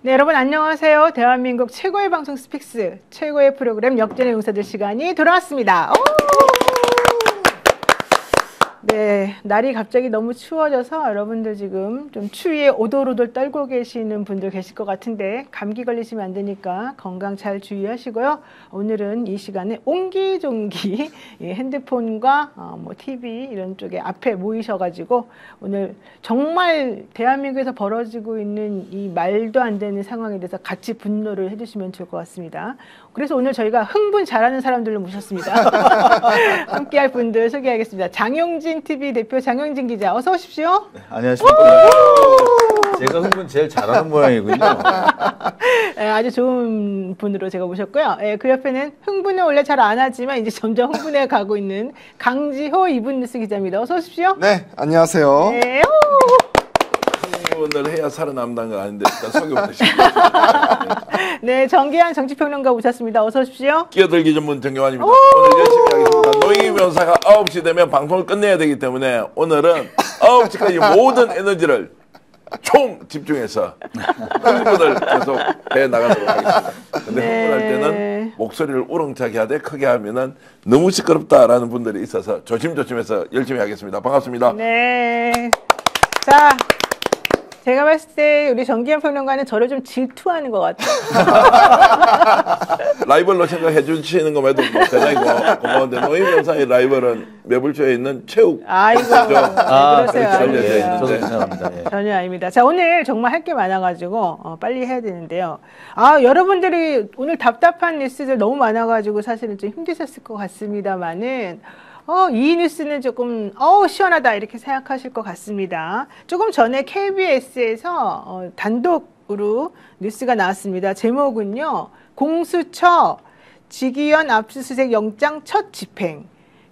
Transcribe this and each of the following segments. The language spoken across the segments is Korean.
네, 여러분 안녕하세요. 대한민국 최고의 방송 스픽스, 최고의 프로그램 역전의 용사들 시간이 돌아왔습니다. 네, 날이 갑자기 너무 추워져서 여러분들 지금 좀 추위에 오돌오돌 떨고 계시는 분들 계실 것 같은데 감기 걸리시면 안 되니까 건강 잘 주의하시고요. 오늘은 이 시간에 옹기종기 핸드폰과 뭐 TV 이런 쪽에 앞에 모이셔가지고 오늘 정말 대한민국에서 벌어지고 있는 이 말도 안 되는 상황에 대해서 같이 분노를 해주시면 좋을 것 같습니다. 그래서 오늘 저희가 흥분 잘하는 사람들로 모셨습니다. 함께할 분들 소개하겠습니다. 장용진 TV 대표 장용진 기자, 어서 오십시오. 네, 안녕하십니까. 제가 흥분 제일 잘하는 모양이군요. 네, 아주 좋은 분으로 제가 모셨고요. 네, 그 옆에는 흥분을 원래 잘 안 하지만 이제 점점 흥분해 가고 있는 강지호 이분뉴스 기자입니다. 어서 오십시오. 네, 안녕하세요. 네, 흥분을 해야 살아남는 건 아닌데 일단 소개부터 시작합니다. 네, 정기한 정치평론가 모셨습니다. 어서 오십시오. 끼어들기 전문 정경환입니다. 오늘 열심히 하겠습니다. 노영희 변호사가 9시 되면 방송을 끝내야 되기 때문에 오늘은 9시까지 모든 에너지를 총 집중해서 흥분을 계속 해나가도록 하겠습니다. 근데 네. 흥분할 때는 목소리를 우렁차게 하되 크게 하면은 너무 시끄럽다라는 분들이 있어서 조심조심해서 열심히 하겠습니다. 반갑습니다. 네. 자, 제가 봤을 때 우리 정기현 평론가는 저를 좀 질투하는 것 같아요. 라이벌로 생각해 주시는 것만도 뭐 대단히 고마운데 노인 변호사의 라이벌은 매불초에 있는 최욱. 아이고, 그러세요. 알려져 있는데. 저도 생각합니다. 예. 전혀 아닙니다. 자, 오늘 정말 할 게 많아가지고 빨리 해야 되는데요. 여러분들이 오늘 답답한 뉴스들 너무 많아가지고 사실은 좀 힘드셨을 것 같습니다만은 이 뉴스는 조금 시원하다 이렇게 생각하실 것 같습니다. 조금 전에 KBS에서 단독으로 뉴스가 나왔습니다. 제목은요, 공수처 지기현 압수수색 영장 첫 집행,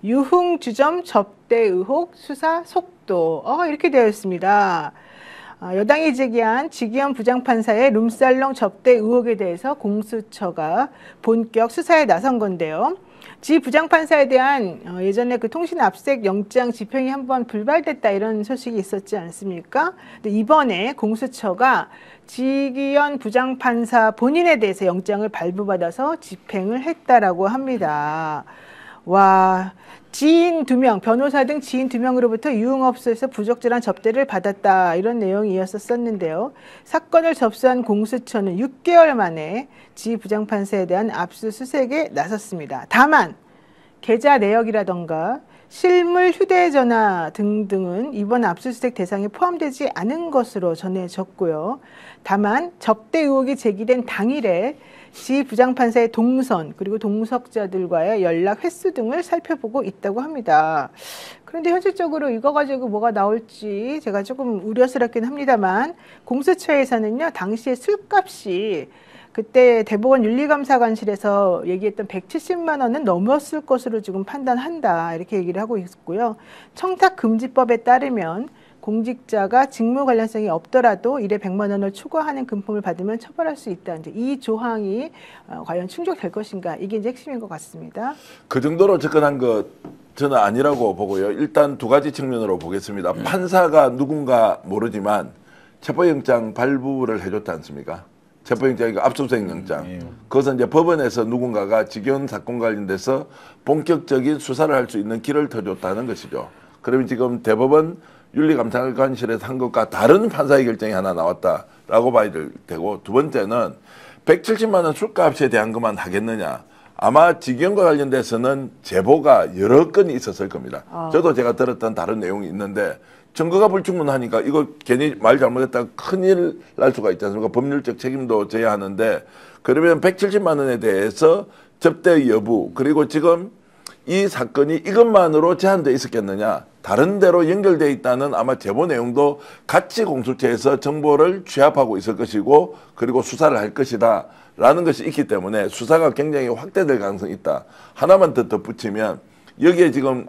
유흥주점 접대 의혹 수사 속도, 이렇게 되어 있습니다. 여당이 제기한 지기현 부장판사의 룸살롱 접대 의혹에 대해서 공수처가 본격 수사에 나선 건데요. 지 부장판사에 대한 예전에 그 통신 압수수색 영장 집행이 한번 불발됐다 이런 소식이 있었지 않습니까? 근데 이번에 공수처가 지기현 부장판사 본인에 대해서 영장을 발부받아서 집행을 했다라고 합니다. 와, 지인 2명, 변호사 등 지인 2명으로부터 유흥업소에서 부적절한 접대를 받았다 이런 내용이 이었었는데요. 사건을 접수한 공수처는 6개월 만에 지 부장판사에 대한 압수수색에 나섰습니다. 다만 계좌 내역이라던가 실물 휴대전화 등등은 이번 압수수색 대상에 포함되지 않은 것으로 전해졌고요. 다만 접대 의혹이 제기된 당일에 지 부장판사의 동선 그리고 동석자들과의 연락 횟수 등을 살펴보고 있다고 합니다. 그런데 현실적으로 이거 가지고 뭐가 나올지 제가 조금 우려스럽긴 합니다만 공수처에서는요, 당시에 술값이 그때 대법원 윤리감사관실에서 얘기했던 170만 원은 넘었을 것으로 지금 판단한다 이렇게 얘기를 하고 있고요. 청탁금지법에 따르면 공직자가 직무 관련성이 없더라도 일에 100만 원을 초과하는 금품을 받으면 처벌할 수 있다. 이제 이 조항이 과연 충족될 것인가, 이게 이제 핵심인 것 같습니다. 그 정도로 접근한 것 저는 아니라고 보고요. 일단 두 가지 측면으로 보겠습니다. 판사가 누군가 모르지만 체포영장 발부를 해줬지 않습니까? 체포영장이고 압수수색 영장. 그것은 이제 법원에서 누군가가 지기현 사건 관련돼서 본격적인 수사를 할 수 있는 길을 터줬다는 것이죠. 그러면 지금 대법원 윤리감사관실에서 한 것과 다른 판사의 결정이 하나 나왔다라고 봐야 될 테고, 두 번째는 170만 원 술값에 대한 것만 하겠느냐. 아마 지기현과 관련돼서는 제보가 여러 건이 있었을 겁니다. 저도 제가 들었던 다른 내용이 있는데 증거가 불충분하니까 이거 괜히 말 잘못했다가 큰일 날 수가 있지 않습니까? 법률적 책임도 져야 하는데, 그러면 170만 원에 대해서 접대 여부, 그리고 지금 이 사건이 이것만으로 제한되어 있었겠느냐, 다른 데로 연결되어 있다는 아마 제보 내용도 같이 공수처에서 정보를 취합하고 있을 것이고, 그리고 수사를 할 것이다 라는 것이 있기 때문에 수사가 굉장히 확대될 가능성이 있다. 하나만 더 덧붙이면, 여기에 지금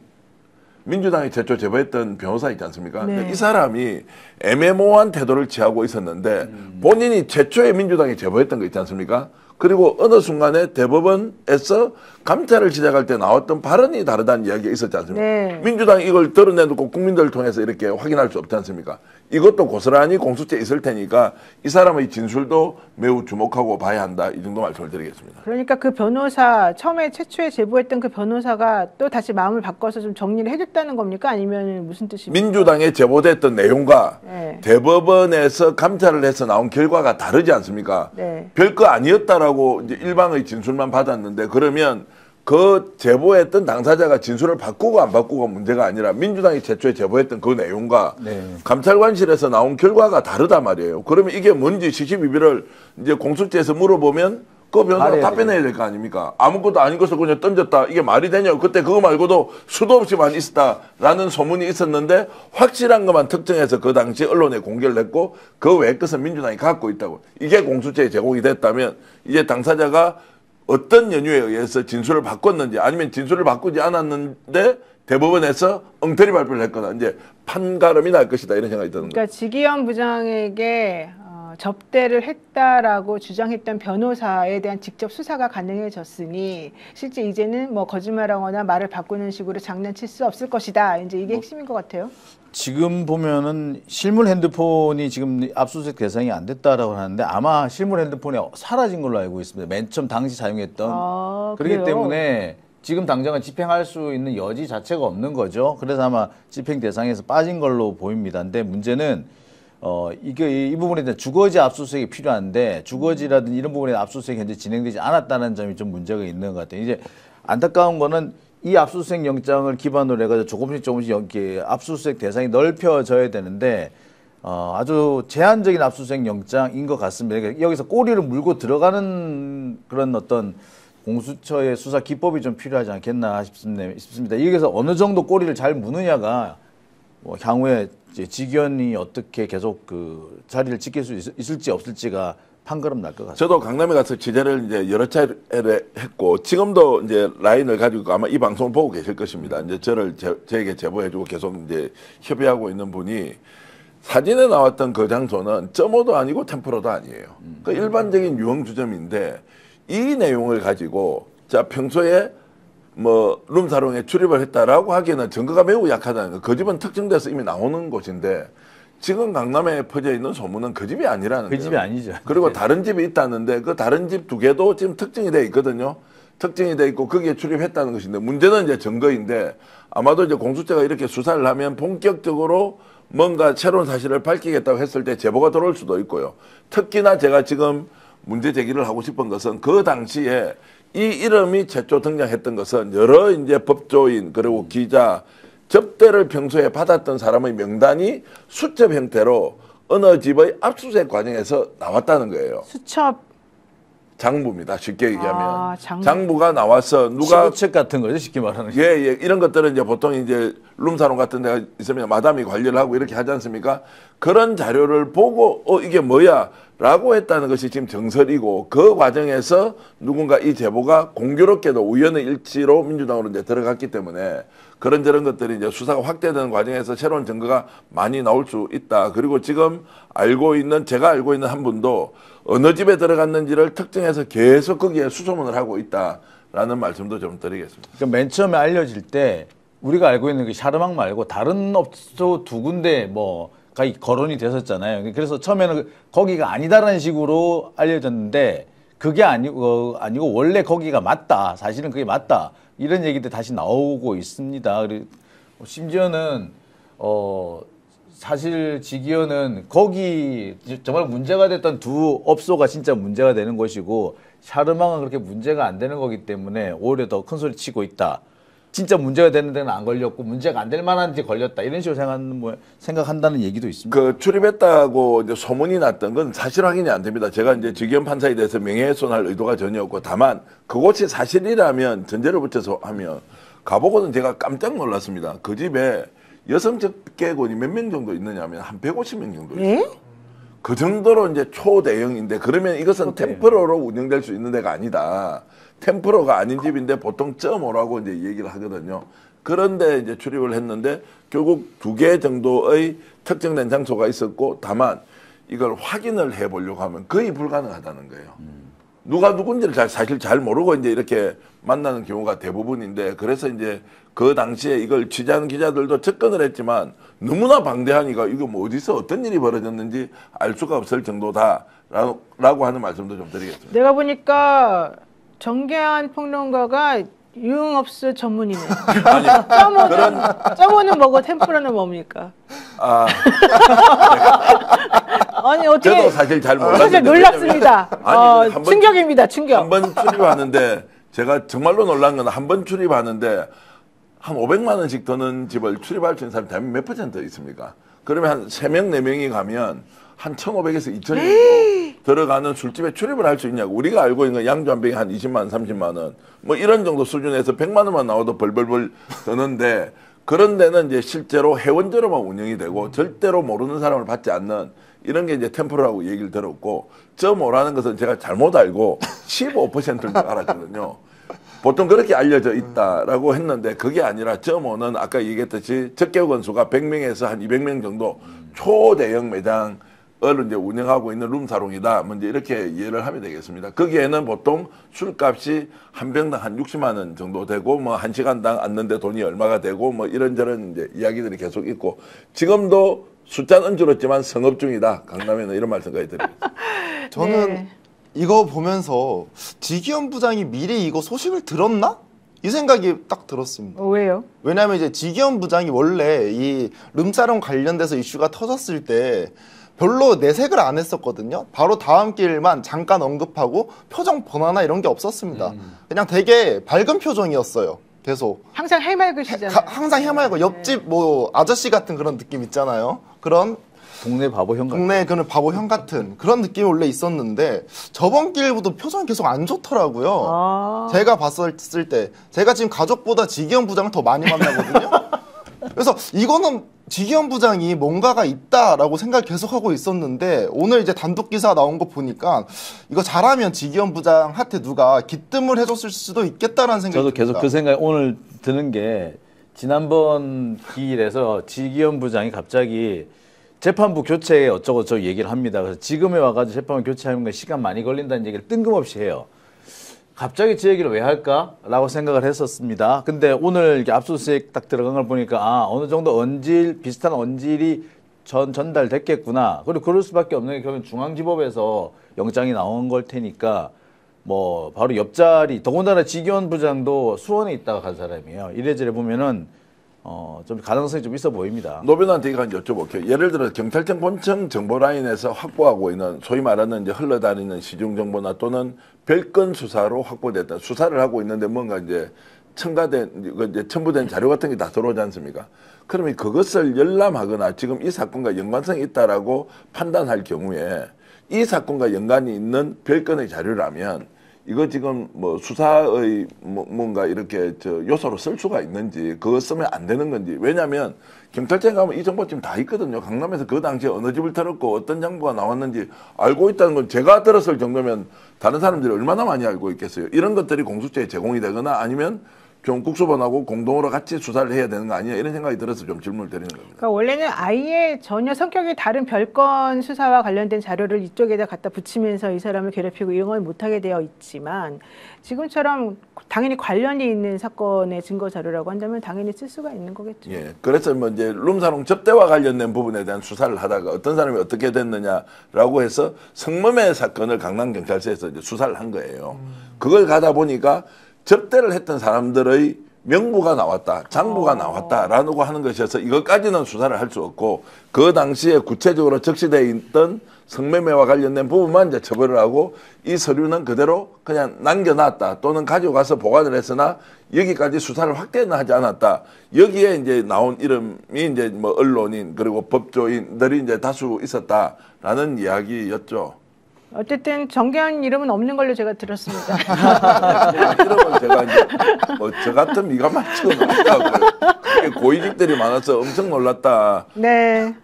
민주당이 최초 제보했던 변호사 있지 않습니까? 네. 이 사람이 애매모호한 태도를 취하고 있었는데 본인이 최초에 민주당이 제보했던 거 있지 않습니까? 그리고 어느 순간에 대법원에서 감찰을 시작할 때 나왔던 발언이 다르다는 이야기가 있었지 않습니까? 네. 민주당이 이걸 드러내놓고 국민들을 통해서 이렇게 확인할 수 없지 않습니까? 이것도 고스란히 공수처에 있을 테니까 이 사람의 진술도 매우 주목하고 봐야 한다. 이 정도 말씀을 드리겠습니다. 그러니까 그 변호사 처음에 최초에 제보했던 그 변호사가 또 다시 마음을 바꿔서 좀 정리를 해줬다는 겁니까? 아니면 무슨 뜻입니까? 민주당에 제보됐던 내용과 네. 대법원에서 감찰을 해서 나온 결과가 다르지 않습니까? 네. 별거 아니었다라고 이제 일방의 진술만 받았는데 그러면 그 제보했던 당사자가 진술을 바꾸고 안 바꾸고 문제가 아니라 민주당이 최초에 제보했던 그 내용과 감찰관실에서 나온 결과가 다르단 말이에요. 그러면 이게 뭔지 시시비비를 이제 공수처에서 물어보면 그 변호사가 답변해야 될 거 아닙니까? 아무것도 아닌 것을 그냥 던졌다. 이게 말이 되냐? 그때 그거 말고도 수도 없이 많이 있었다라는 소문이 있었는데 확실한 것만 특정해서 그 당시 언론에 공개를 했고 그 외의 것은 민주당이 갖고 있다고. 이게 공수처에 제공이 됐다면 이제 당사자가 어떤 연유에 의해서 진술을 바꿨는지 아니면 진술을 바꾸지 않았는데 대법원에서 엉터리 발표를 했거나 이제 판가름이 날 것이다 이런 생각이 드는 거예요. 그러니까 지기현 부장에게 접대를 했다라고 주장했던 변호사에 대한 직접 수사가 가능해졌으니 실제 이제는 뭐 거짓말하거나 말을 바꾸는 식으로 장난칠 수 없을 것이다. 이제 이게 핵심인 것 같아요. 지금 보면은 실물 핸드폰이 지금 압수수색 대상이 안 됐다라고 하는데 아마 실물 핸드폰이 사라진 걸로 알고 있습니다. 맨 처음 당시 사용했던. 그렇기 그래요? 때문에 지금 당장은 집행할 수 있는 여지 자체가 없는 거죠. 그래서 아마 집행 대상에서 빠진 걸로 보입니다. 근데 문제는 이게 이 부분에 대한 주거지 압수수색이 필요한데 주거지라든지 이런 부분에 압수수색이 현재 진행되지 않았다는 점이 좀 문제가 있는 것 같아요. 이제 안타까운 거는 이 압수수색 영장을 기반으로 해가지고 조금씩 여기 압수수색 대상이 넓혀져야 되는데 아주 제한적인 압수수색 영장인 것 같습니다. 그러니까 여기서 꼬리를 물고 들어가는 그런 어떤 공수처의 수사 기법이 좀 필요하지 않겠나 싶습니다. 여기서 어느 정도 꼬리를 잘 무느냐가 뭐 향후에 이제 직원이 어떻게 계속 그 자리를 지킬 수 있을지 없을지가 판가름 날 것 같습니다. 저도 강남에 가서 취재를 이제 여러 차례 했고 지금도 이제 라인을 가지고 아마 이 방송을 보고 계실 것입니다. 이제 저에게 제보해주고 계속 이제 협의하고 있는 분이 사진에 나왔던 그 장소는 점호도 아니고 템프로도 아니에요. 그 일반적인 유흥주점인데 이 내용을 가지고 자 평소에 뭐 룸사롱에 출입을 했다라고 하기에는 증거가 매우 약하다는 거. 그 집은 특정돼서 이미 나오는 곳인데 지금 강남에 퍼져 있는 소문은 그 집이 아니라는 거예요. 그 집이 아니죠. 그리고 다른 집이 있다는데 그 다른 집 두 개도 지금 특정이 돼 있거든요. 특정이 돼 있고 거기에 출입했다는 것인데 문제는 이제 증거인데 아마도 이제 공수처가 이렇게 수사를 하면 본격적으로 뭔가 새로운 사실을 밝히겠다고 했을 때 제보가 들어올 수도 있고요. 특히나 제가 지금 문제 제기를 하고 싶은 것은 그 당시에 이 이름이 최초 등장했던 것은 여러 이제 법조인 그리고 기자 접대를 평소에 받았던 사람의 명단이 수첩 형태로 어느 집의 압수수색 과정에서 나왔다는 거예요. 수첩 장부입니다. 쉽게 얘기하면 장부. 장부가 나와서 누가 시부책 같은 거죠, 쉽게 말하는. 예, 이런 것들은 이제 보통 이제 룸사롱 같은 데가 있으면 마담이 관리를 하고 이렇게 하지 않습니까? 그런 자료를 보고 이게 뭐야? 라고 했다는 것이 지금 정설이고 그 과정에서 누군가 이 제보가 공교롭게도 우연의 일치로 민주당으로 이제 들어갔기 때문에 그런저런 것들이 이제 수사가 확대되는 과정에서 새로운 증거가 많이 나올 수 있다. 그리고 지금 제가 알고 있는 한 분도 어느 집에 들어갔는지를 특정해서 계속 거기에 수소문을 하고 있다라는 말씀도 좀 드리겠습니다. 그러니까 맨 처음에 알려질 때 우리가 알고 있는 그 샤르망 말고 다른 업소 두 군데 가 거론이 됐었잖아요. 그래서 처음에는 거기가 아니다라는 식으로 알려졌는데 그게 아니고 원래 거기가 맞다. 사실은 그게 맞다. 이런 얘기들 다시 나오고 있습니다. 그리고 심지어는 사실 지기현은 거기 정말 문제가 됐던 두 업소가 진짜 문제가 되는 것이고 샤르망은 그렇게 문제가 안 되는 거기 때문에 오히려 더 큰 소리 치고 있다. 진짜 문제가 되는 데는 안 걸렸고 문제가 안 될 만한지 걸렸다. 이런 식으로 생각한다는 얘기도 있습니다. 그 출입했다고 이제 소문이 났던 건 사실 확인이 안 됩니다. 제가 이제 지기현 판사에 대해서 명예훼손할 의도가 전혀 없고 다만 그것이 사실이라면 전제를 붙여서 하면 가보고는 제가 깜짝 놀랐습니다. 그 집에 여성 접객원이 몇 명 정도 있느냐면 한 150명 정도 있어요. 예? 그 정도로 이제 초대형인데 그러면 이것은 템프로로 운영될 수 있는 데가 아니다. 템프로가 아닌 집인데 보통 점오라고 이제 얘기를 하거든요. 그런데 이제 출입을 했는데 결국 2개 정도의 특정된 장소가 있었고 다만 이걸 확인을 해보려고 하면 거의 불가능하다는 거예요. 누가 누군지를 사실 잘 모르고 이제 이렇게 만나는 경우가 대부분인데 그래서 이제 그 당시에 이걸 취재하는 기자들도 접근을 했지만 너무나 방대하니까 이거 뭐 어디서 어떤 일이 벌어졌는지 알 수가 없을 정도다라고 하는 말씀도 좀 드리겠습니다. 내가 보니까 정계한 평론가가 유흥업소 전문이네. 점오는 뭐고 템프라는 뭡니까? 아, 아니 어떻게? 저도 사실 잘 몰랐는데 사실 놀랍습니다. 아니, 한번 충격입니다, 충격. 한 번 출입하는데 제가 정말로 놀란 건 한 번 출입하는데 한 500만 원씩 드는 집을 출입할 수 있는 사람이 대한민국 몇 퍼센트 있습니까? 그러면 한 3명, 4명이 가면 한 1,500에서 2,000 정도 들어가는 술집에 출입을 할 수 있냐고. 우리가 알고 있는 건 양주 한 병에 한 20만 원, 30만 원. 뭐 이런 정도 수준에서 100만 원만 나와도 벌벌벌 드는데 그런 데는 이제 실제로 회원제로만 운영이 되고 절대로 모르는 사람을 받지 않는 이런 게 이제 템포라고 얘기를 들었고 저 뭐라는 것은 제가 잘못 알고 15%인 줄 알았거든요. 보통 그렇게 알려져 있다라고 했는데 그게 아니라 점오는 아까 얘기했듯이 적격 건수가 100명에서 한 200명 정도 초대형 매장을 이제 운영하고 있는 룸사롱이다. 먼저 이렇게 이해를 하면 되겠습니다. 거기에는 보통 술값이 한 병당 한 60만 원 정도 되고 뭐 한 시간당 앉는데 돈이 얼마가 되고 뭐 이런저런 이제 이야기들이 계속 있고 지금도 숫자는 줄었지만 성업 중이다. 강남에는 이런 말씀까지 드립니다. 저는 네. 이거 보면서 지기현 부장이 미리 이거 소식을 들었나? 이 생각이 딱 들었습니다. 왜요? 왜냐하면 이제 지기현 부장이 원래 이 룸사롱 관련돼서 이슈가 터졌을 때 별로 내색을 안 했었거든요. 바로 다음 길만 잠깐 언급하고 표정 변화나 이런 게 없었습니다. 그냥 되게 밝은 표정이었어요. 계속. 항상 해맑으시잖아요. 항상 해맑고 옆집 뭐 아저씨 같은 그런 느낌 있잖아요. 그런 동네 바보 형 같은. 동네 그런 바보 형 같은 그런 느낌이 원래 있었는데 저번 길부터 표정이 계속 안 좋더라고요. 아. 제가 봤을 때 제가 지금 가족보다 지기현 부장을 더 많이 만나거든요. 그래서 이거는 지기현 부장이 뭔가가 있다라고 생각을 계속하고 있었는데 오늘 이제 단독 기사 나온 거 보니까 이거 잘하면 지기현 부장한테 누가 기뜸을 해줬을 수도 있겠다라는 생각이 저도 듭니다. 계속 그 생각이 오늘 드는 게 지난번 기일에서 지기현 부장이 갑자기 재판부 교체에 어쩌고저쩌고 얘기를 합니다. 그래서 지금에 와가지고 재판부 교체하는 게 시간 많이 걸린다는 얘기를 뜬금없이 해요. 갑자기 제 얘기를 왜 할까라고 생각을 했었습니다. 근데 오늘 이렇게 압수수색 딱 들어간 걸 보니까 아, 어느 정도 비슷한 언질이 전달됐겠구나. 그리고 그럴 수밖에 없는 게 결국은 중앙지법에서 영장이 나온 걸 테니까 뭐 바로 옆자리 더군다나 지기현 부장도 수원에 있다가 간 사람이에요. 이래저래 보면은 좀 가능성이 좀 있어 보입니다. 노변한테 이거 여쭤볼게요. 예를 들어 경찰청 본청 정보 라인에서 확보하고 있는 소위 말하는 이제 흘러다니는 시중 정보나 또는 별건 수사로 확보됐다. 수사를 하고 있는데 뭔가 이제 첨부된 자료 같은 게 다 들어오지 않습니까? 그러면 그것을 열람하거나 지금 이 사건과 연관성이 있다라고 판단할 경우에 이 사건과 연관이 있는 별건의 자료라면 이거 지금 뭐 수사의 뭔가 이렇게 요소로 쓸 수가 있는지 그거 쓰면 안 되는 건지 왜냐하면 경찰청에 가면 이 정보 지금 다 있거든요. 강남에서 그 당시에 어느 집을 털었고 어떤 정보가 나왔는지 알고 있다는 건 제가 들었을 정도면 다른 사람들이 얼마나 많이 알고 있겠어요. 이런 것들이 공수처에 제공이 되거나 아니면 좀 국수본하고 공동으로 같이 수사를 해야 되는 거 아니냐 이런 생각이 들어서 좀 질문을 드리는 겁니다. 그러니까 원래는 아예 전혀 성격이 다른 별건 수사와 관련된 자료를 이쪽에다 갖다 붙이면서 이 사람을 괴롭히고 이런 걸 못하게 되어 있지만 지금처럼 당연히 관련이 있는 사건의 증거 자료라고 한다면 당연히 쓸 수가 있는 거겠죠. 예, 그래서 뭐 이제 룸사롱 접대와 관련된 부분에 대한 수사를 하다가 어떤 사람이 어떻게 됐느냐라고 해서 성범죄 사건을 강남경찰서에서 이제 수사를 한 거예요. 그걸 가다 보니까 접대를 했던 사람들의 명부가 나왔다, 장부가 나왔다라고 하는 것이어서 이것까지는 수사를 할 수 없고 그 당시에 구체적으로 적시되어 있던 성매매와 관련된 부분만 이제 처벌을 하고 이 서류는 그대로 그냥 남겨놨다 또는 가지고 가서 보관을 했으나 여기까지 수사를 확대는 하지 않았다. 여기에 이제 나온 이름이 이제 뭐 언론인 그리고 법조인들이 이제 다수 있었다라는 이야기였죠. 어쨌든 정계한 이름은 없는 걸로 제가 들었습니다. 이름은 제가 이제 뭐 저 같은 미감한 친구는 아니라고요. 고위직들이 많아서 엄청 놀랐다. 네.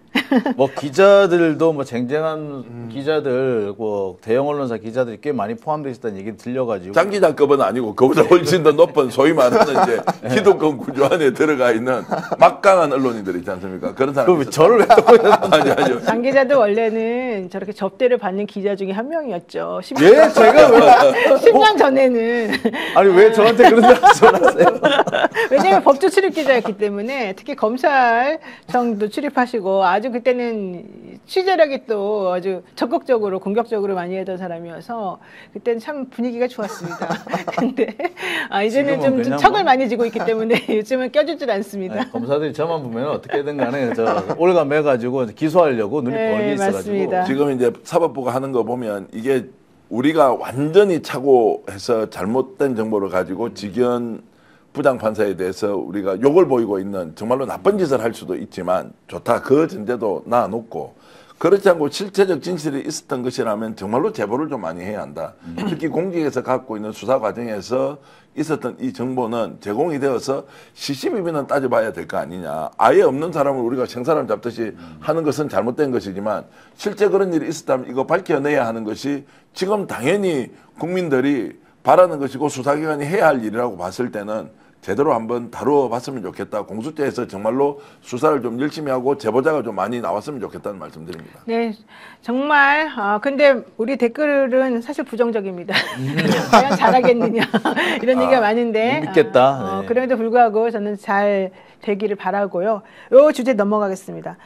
뭐 기자들도 뭐 쟁쟁한 기자들, 뭐 대형 언론사 기자들이 꽤 많이 포함되어 있다는 얘기 들려가지고. 장 기자급은 아니고 그보다 훨씬 더 높은 소위 말하는 이제 기득권 구조 안에 들어가 있는 막강한 언론인들 있지 않습니까? 그런 사람. 그럼 저를 왜 또 아니요. 장 기자도 원래는 저렇게 접대를 받는 기자 중에 한 명이었죠. 예, 제가 왜 10년 전에는. 아니 왜 저한테 그런 말씀을 하세요? 왜냐하면 법조 출입 기자였기 때문에 특히 검찰청도 출입하시고 아주 그때는 취재력이 또 아주 적극적으로 공격적으로 많이 하던 사람이어서 그때는 참 분위기가 좋았습니다. 근데 이제는 좀 그냥 척을 뭐- 많이 지고 있기 때문에 요즘은 껴주질 않습니다. 아니, 검사들이 저만 보면 어떻게든 간에 저 올가매가지고 기소하려고 눈이 네, 벌게 있어가지고. 맞습니다. 지금 이제 사법부가 하는 거 보면 이게 우리가 완전히 착오해서 잘못된 정보를 가지고 직연 부장판사에 대해서 우리가 욕을 보이고 있는 정말로 나쁜 짓을 할 수도 있지만 좋다. 그 전제도 놔놓고 그렇지 않고 실체적 진실이 있었던 것이라면 정말로 제보를 좀 많이 해야 한다. 특히 공직에서 갖고 있는 수사 과정에서 있었던 이 정보는 제공이 되어서 시시비비는 따져봐야 될 거 아니냐. 아예 없는 사람을 우리가 생사람 잡듯이 하는 것은 잘못된 것이지만 실제 그런 일이 있었다면 이거 밝혀내야 하는 것이 지금 당연히 국민들이 바라는 것이고 수사기관이 해야 할 일이라고 봤을 때는 제대로 한번 다뤄봤으면 좋겠다. 공수처에서 정말로 수사를 좀 열심히 하고 제보자가 좀 많이 나왔으면 좋겠다는 말씀드립니다. 네, 정말. 근데 우리 댓글은 사실 부정적입니다. 과연 잘하겠느냐 이런 얘기가 많은데 못 믿겠다. 네. 그럼에도 불구하고 저는 잘 되기를 바라고요. 요 주제 넘어가겠습니다.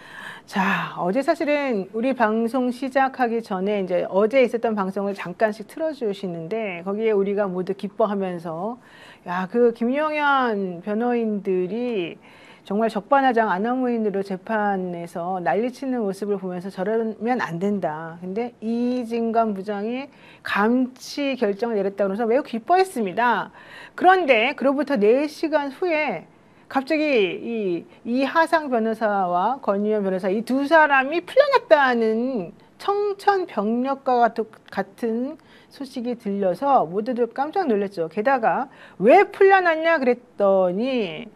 자, 어제 사실은 우리 방송 시작하기 전에 이제 어제 있었던 방송을 잠깐씩 틀어주시는데 거기에 우리가 모두 기뻐하면서 야, 그 김용현 변호인들이 정말 적반하장 아나무인으로 재판에서 난리치는 모습을 보면서 저러면 안 된다. 근데 이진관 부장이 감치 결정을 내렸다고 해서 매우 기뻐했습니다. 그런데 그로부터 4시간 후에 갑자기 이하상 변호사와 권유현 변호사 이 두 사람이 풀려났다는 청천벽력과 같은 소식이 들려서 모두들 깜짝 놀랐죠. 게다가 왜 풀려났냐 그랬더니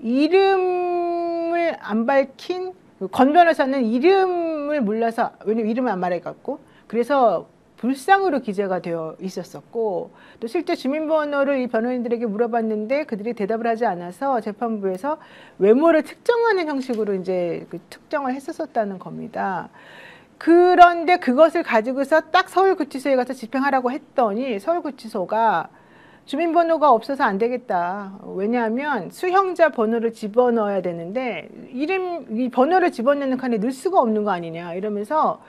이름을 안 밝힌 권 변호사는 이름을 몰라서 왜냐면 이름을 안 말해갖고 그래서 불상으로 기재가 되어 있었었고 또 실제 주민번호를 이 변호인들에게 물어봤는데 그들이 대답을 하지 않아서 재판부에서 외모를 특정하는 형식으로 이제 그 특정을 했었다는 겁니다. 그런데 그것을 가지고서 딱 서울구치소에 가서 집행하라고 했더니 서울구치소가 주민번호가 없어서 안 되겠다. 왜냐하면 수형자 번호를 집어넣어야 되는데 이 번호를 집어넣는 칸에 넣을 수가 없는 거 아니냐 이러면서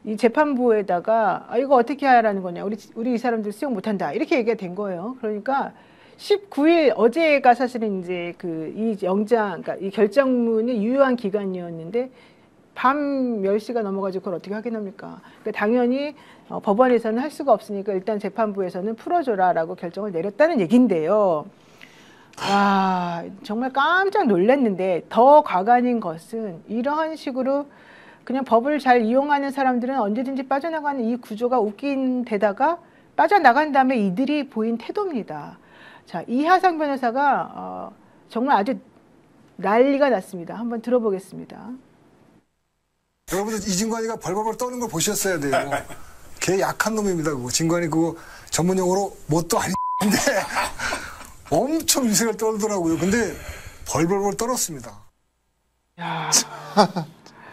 이 재판부에다가 이거 어떻게 하라는 거냐. 우리 이 사람들 수용 못한다. 이렇게 얘기가 된 거예요. 그러니까 19일 어제가 사실은 이제 이 영장, 그러니까 이 결정문이 유효한 기간이었는데 밤 10시가 넘어가지고 그걸 어떻게 확인합니까? 그러니까 당연히 법원에서는 할 수가 없으니까 일단 재판부에서는 풀어줘라라고 결정을 내렸다는 얘기인데요. 와, 정말 깜짝 놀랐는데 더 과간인 것은 이러한 식으로 그냥 법을 잘 이용하는 사람들은 언제든지 빠져나가는 이 구조가 웃긴 데다가 빠져나간 다음에 이들이 보인 태도입니다. 자, 이하상 변호사가 정말 아주 난리가 났습니다. 한번 들어보겠습니다. 여러분들 이진관이가 벌벌벌 떠는 거 보셨어야 돼요. 걔 약한 놈입니다. 그거. 진관이 그거 전문용어로 뭣도 아닌데 엄청 위세를 떨더라고요. 근데 벌벌벌 떨었습니다. 야.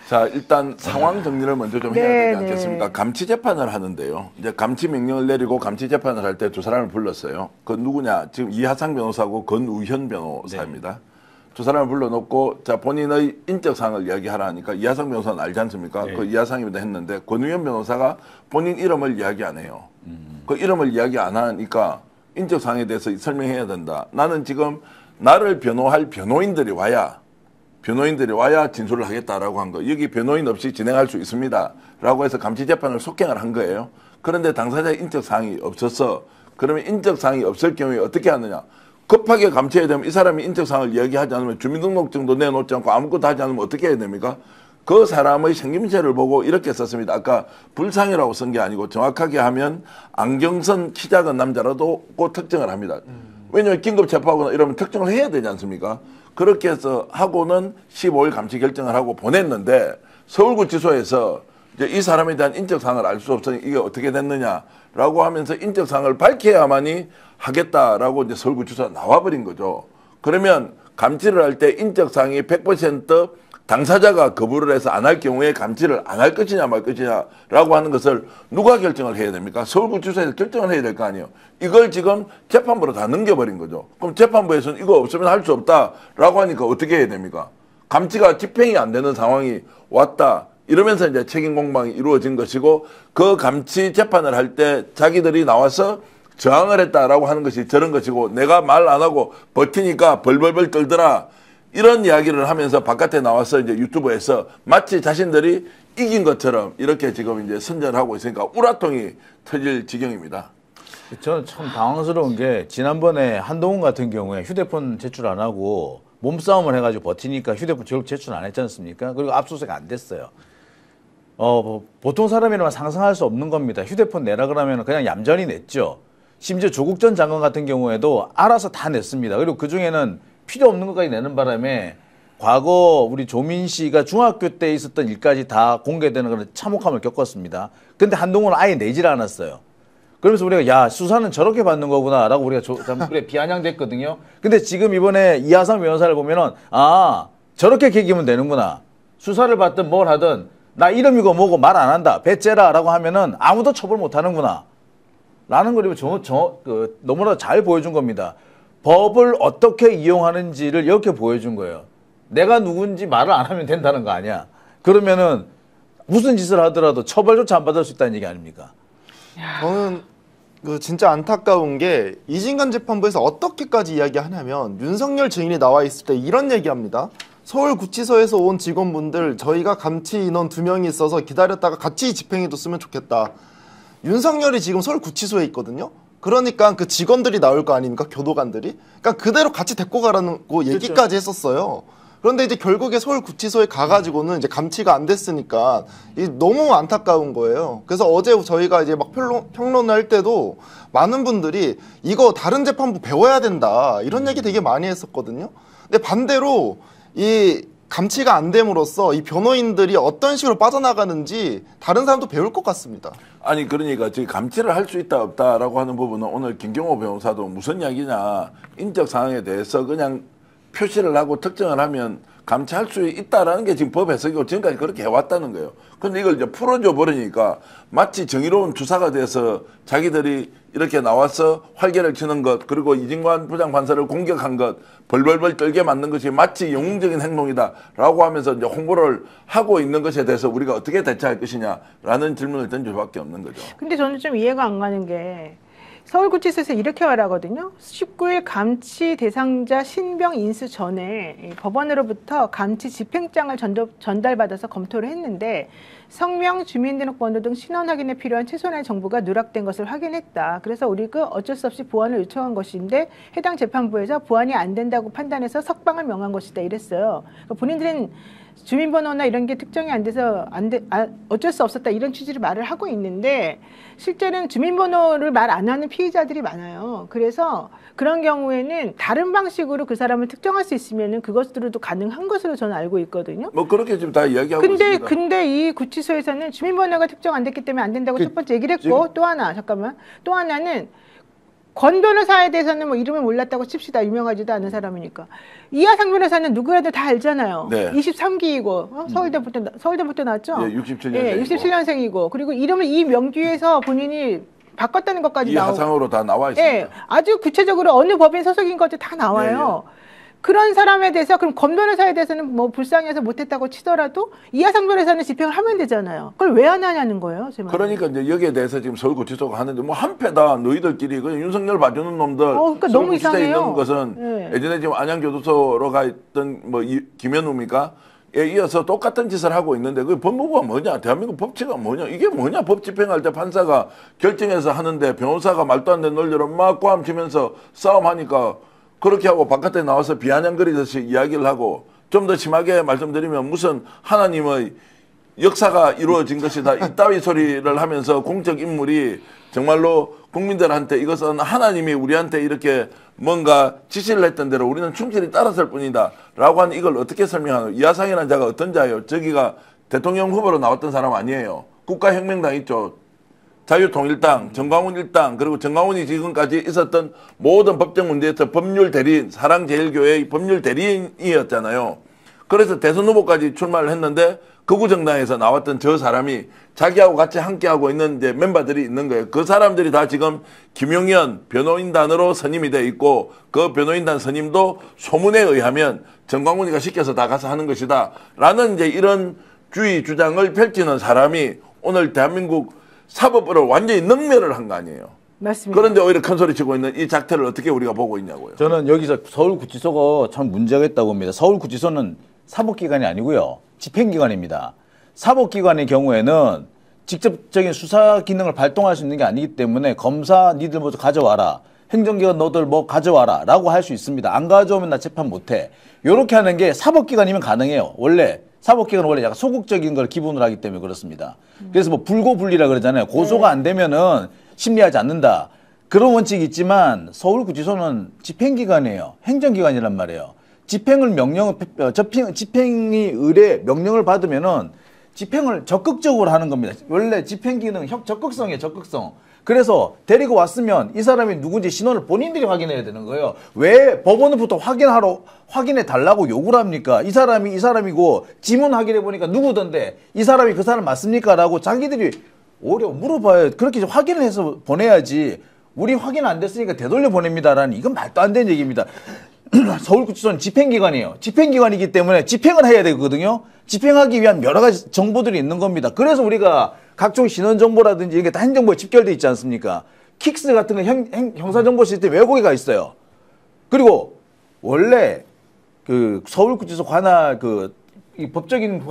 자, 일단 상황 정리를 먼저 좀 해야 네, 되지 않겠습니까? 네. 감치 재판을 하는데요. 이제 감치 명령을 내리고 감치 재판을 할 때 두 사람을 불렀어요. 그 누구냐? 지금 이하상 변호사하고 권우현 변호사입니다. 두 사람을 불러놓고 자 본인의 인적 사항을 이야기하라 하니까 이하상 변호사는 알지 않습니까? 그 이하상입니다 했는데 권우현 변호사가 본인 이름을 이야기 안 해요. 그 이름을 이야기 안 하니까 인적 사항에 대해서 설명해야 된다. 나는 지금 나를 변호할 변호인들이 와야 진술을 하겠다라고 한 거. 여기 변호인 없이 진행할 수 있습니다. 라고 해서 감시재판을 속행을 한 거예요. 그런데 당사자의 인적사항이 없어서 그러면 인적사항이 없을 경우에 어떻게 하느냐. 급하게 감치해야 되면 이 사람이 인적사항을 이야기하지 않으면 주민등록증도 내놓지 않고 아무것도 하지 않으면 어떻게 해야 됩니까? 그 사람의 생김새를 보고 이렇게 썼습니다. 아까 불상이라고 쓴 게 아니고 정확하게 하면 안경선 키 작은 남자라도 꼭 특정을 합니다. 왜냐하면 긴급 체포하거나 이러면 특정을 해야 되지 않습니까? 그렇게 해서 하고는 15일 감치 결정을 하고 보냈는데 서울구치소에서 이제 이 사람에 대한 인적사항을 알 수 없으니 이게 어떻게 됐느냐라고 하면서 인적사항을 밝혀야만이 하겠다라고 이제 서울구치소가 나와버린 거죠. 그러면 감치를 할 때 인적사항이 100% 당사자가 거부를 해서 안 할 경우에 감치를 안 할 것이냐 말 것이냐라고 하는 것을 누가 결정을 해야 됩니까? 서울구치소에서 결정을 해야 될 거 아니에요. 이걸 지금 재판부로 다 넘겨버린 거죠. 그럼 재판부에서는 이거 없으면 할 수 없다라고 하니까 어떻게 해야 됩니까? 감치가 집행이 안 되는 상황이 왔다. 이러면서 이제 책임 공방이 이루어진 것이고 그 감치 재판을 할 때 자기들이 나와서 저항을 했다라고 하는 것이 저런 것이고 내가 말 안 하고 버티니까 벌벌벌 떨더라. 이런 이야기를 하면서 바깥에 나와서 이제 유튜브에서 마치 자신들이 이긴 것처럼 이렇게 지금 이제 선전하고 있으니까 우라통이 터질 지경입니다. 저는 참 당황스러운 게 지난번에 한동훈 같은 경우에 휴대폰 제출 안 하고 몸싸움을 해가지고 버티니까 휴대폰 결국 제출 안 했지 않습니까? 그리고 압수수색 안 됐어요. 보통 사람이라면 상상할 수 없는 겁니다. 휴대폰 내라 그러면 그냥 얌전히 냈죠. 심지어 조국 전 장관 같은 경우에도 알아서 다 냈습니다. 그리고 그중에는 필요 없는 것까지 내는 바람에 과거 우리 조민 씨가 중학교 때 있었던 일까지 다 공개되는 그런 참혹함을 겪었습니다. 근데 한동훈은 아예 내질 않았어요. 그러면서 우리가 야 수사는 저렇게 받는 거구나라고 우리가 그래 비아냥됐거든요. 근데 지금 이번에 이하상 변호사를 보면은 아 저렇게 개기면 되는구나. 수사를 받든 뭘 하든 나 이름이고 뭐고 말 안 한다. 배째라라고 하면은 아무도 처벌 못 하는구나. 라는 걸 너무나 잘 보여준 겁니다. 법을 어떻게 이용하는지를 이렇게 보여준 거예요. 내가 누군지 말을 안 하면 된다는 거 아니야. 그러면은 무슨 짓을 하더라도 처벌조차 안 받을 수 있다는 얘기 아닙니까? 저는 진짜 안타까운 게 이진관 재판부에서 어떻게까지 이야기하냐면 윤석열 증인이 나와 있을 때 이런 얘기합니다. 서울구치소에서 온 직원분들 저희가 감치 인원 2명이 있어서 기다렸다가 같이 집행해뒀으면 좋겠다. 윤석열이 지금 서울구치소에 있거든요. 그러니까 그 직원들이 나올 거 아닙니까? 교도관들이. 그러니까 그대로 같이 데리고 가라는 얘기까지 했었어요. 그런데 이제 결국에 서울구치소에 가가지고는 이제 감치가 안 됐으니까 너무 안타까운 거예요. 그래서 어제 저희가 이제 막 평론할 때도 많은 분들이 이거 다른 재판부 배워야 된다 이런 얘기 되게 많이 했었거든요. 근데 반대로 이 감치가 안 됨으로써 이 변호인들이 어떤 식으로 빠져나가는지 다른 사람도 배울 것 같습니다. 아니 그러니까 지금 감치를 할 수 있다 없다라고 하는 부분은 오늘 김경호 변호사도 무슨 이야기냐 인적 사항에 대해서 그냥 표시를 하고 특정을 하면 감치할 수 있다라는 게 지금 법 해석이고 지금까지 그렇게 해왔다는 거예요. 근데 이걸 이제 풀어줘 버리니까 마치 정의로운 투사가 돼서 자기들이 이렇게 나와서 활개를 치는 것 그리고 이진관 부장판사를 공격한 것 벌벌벌 떨게 만든 것이 마치 영웅적인 행동이다라고 하면서 이제 홍보를 하고 있는 것에 대해서 우리가 어떻게 대처할 것이냐라는 질문을 던질 수밖에 없는 거죠. 근데 저는 좀 이해가 안 가는 게 서울구치소에서 이렇게 말하거든요. 19일 감치 대상자 신병 인수 전에 법원으로부터 감치 집행장을 전달받아서 검토를 했는데 성명, 주민등록번호 등 신원 확인에 필요한 최소한의 정보가 누락된 것을 확인했다. 그래서 우리가 어쩔 수 없이 보완을 요청한 것인데 해당 재판부에서 보완이 안 된다고 판단해서 석방을 명한 것이다 이랬어요. 그러니까 본인들은 주민번호나 이런 게 특정이 안 돼서 어쩔 수 없었다 이런 취지로 말을 하고 있는데 실제는 주민번호를 말 안 하는 피의자들이 많아요. 그래서 그런 경우에는 다른 방식으로 그 사람을 특정할 수 있으면은 그것으로도 가능한 것으로 저는 알고 있거든요. 뭐 그렇게 지금 다 이야기하고 있습니다. 근데 이 구치소에서는 주민번호가 특정 안 됐기 때문에 안 된다고 첫 번째 얘기를 했고 또 하나는 권 변호사에 대해서는 뭐 이름을 몰랐다고 칩시다. 유명하지도 않은 사람이니까. 이하상 변호사는 누구라도 다 알잖아요. 네. 23기이고 서울대부터 나왔죠? 네, 67년생이고. 네, 67년생이고 그리고 이름을 이 명규에서 본인이 바꿨다는 것까지 나오고. 이하상으로 다 나와 있습니다. 네, 아주 구체적으로 어느 법인 소속인 것도 다 나와요. 네. 그런 사람에 대해서 그럼 권 변호사에 대해서는 뭐 불쌍해서 못했다고 치더라도 이하상 변호사는 집행을 하면 되잖아요. 그걸 왜 안 하냐는 거예요. 제 말은. 그러니까 이제 여기에 대해서 지금 서울구치소가 하는데 뭐 한패다 너희들끼리 그냥 윤석열 봐주는 놈들 그러니까 너무 이상해요. 있는 것은 네. 예전에 지금 안양교도소로 가 있던 뭐 김현우입니까? 에 이어서 똑같은 짓을 하고 있는데 그 법무부가 뭐냐? 대한민국 법치가 뭐냐? 이게 뭐냐? 법 집행할 때 판사가 결정해서 하는데 변호사가 말도 안 되는 논리로 막 꽈함치면서 싸움하니까 그렇게 하고 바깥에 나와서 비아냥거리듯이 이야기를 하고 좀 더 심하게 말씀드리면 무슨 하나님의 역사가 이루어진 것이다. 이따위 소리를 하면서 공적 인물이 정말로 국민들한테 이것은 하나님이 우리한테 이렇게 뭔가 지시를 했던 대로 우리는 충실히 따랐을 뿐이다 라고 하는 이걸 어떻게 설명하노? 이하상이라는 자가 어떤 자예요? 저기가 대통령 후보로 나왔던 사람 아니에요. 국가혁명당 있죠. 자유통일당, 정광훈 일당, 그리고 정광훈이 지금까지 있었던 모든 법정 문제에서 법률 대리인, 사랑제일교회의 법률 대리인이었잖아요. 그래서 대선 후보까지 출마를 했는데 극우 정당에서 나왔던 저 사람이 자기하고 같이 함께하고 있는 이제 멤버들이 있는 거예요. 그 사람들이 다 지금 김용현 변호인단으로 선임이 돼 있고 그 변호인단 선임도 소문에 의하면 정광훈이가 시켜서 다 가서 하는 것이다 라는 이제 이런 주의 주장을 펼치는 사람이 오늘 대한민국 사법부를 완전히 능멸을 한 거 아니에요. 맞습니다. 그런데 오히려 큰 소리 치고 있는 이 작태를 어떻게 우리가 보고 있냐고요. 저는 여기서 서울구치소가 참 문제가 있다고 봅니다. 서울구치소는 사법기관이 아니고요. 집행기관입니다. 사법기관의 경우에는 직접적인 수사 기능을 발동할 수 있는 게 아니기 때문에 검사 니들 모두 가져와라. 행정기관 너들 뭐 가져와라 라고 할 수 있습니다. 안 가져오면 나 재판 못해. 이렇게 하는 게 사법기관이면 가능해요. 원래 사법기관은 원래 약간 소극적인 걸 기본으로 하기 때문에 그렇습니다. 그래서 뭐 불고불리라 그러잖아요. 고소가 안 되면은 심리하지 않는다. 그런 원칙이 있지만 서울구치소는 집행기관이에요. 행정기관이란 말이에요. 집행이 명령을 받으면은 집행을 적극적으로 하는 겁니다. 원래 집행기능 적극성이에요, 적극성. 그래서 데리고 왔으면 이 사람이 누군지 신원을 본인들이 확인해야 되는 거예요. 왜 법원부터 확인해 달라고 요구를 합니까? 이 사람이 이 사람이고 지문 확인해 보니까 누구던데 이 사람이 그 사람 맞습니까? 라고 자기들이 오히려 물어봐요. 그렇게 확인을 해서 보내야지. 우리 확인 안 됐으니까 되돌려 보냅니다라는 이건 말도 안 되는 얘기입니다. 서울구치소는 집행기관이에요. 집행기관이기 때문에 집행을 해야 되거든요. 집행하기 위한 여러 가지 정보들이 있는 겁니다. 그래서 우리가 각종 신원정보라든지 이게 다 행정부에 집결돼 있지 않습니까? 킥스 같은 거 형사정보 시스템 외국에가 있어요. 그리고 원래 그 서울구치소 관할 이 법적인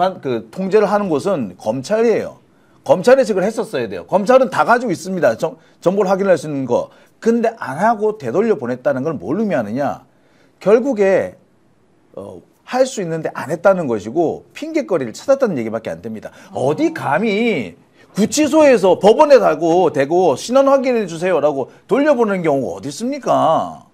통제를 하는 곳은 검찰이에요. 검찰이 그걸 했었어야 돼요. 검찰은 다 가지고 있습니다. 정보를 확인할 수 있는 거. 근데 안 하고 되돌려 보냈다는 걸 뭘 의미하느냐? 결국에 할 수 있는데 안 했다는 것이고 핑계거리를 찾았다는 얘기밖에 안 됩니다. 어디 감히 구치소에서 법원에 대고 신원 확인해 주세요라고 돌려보내는 경우가 어디 있습니까?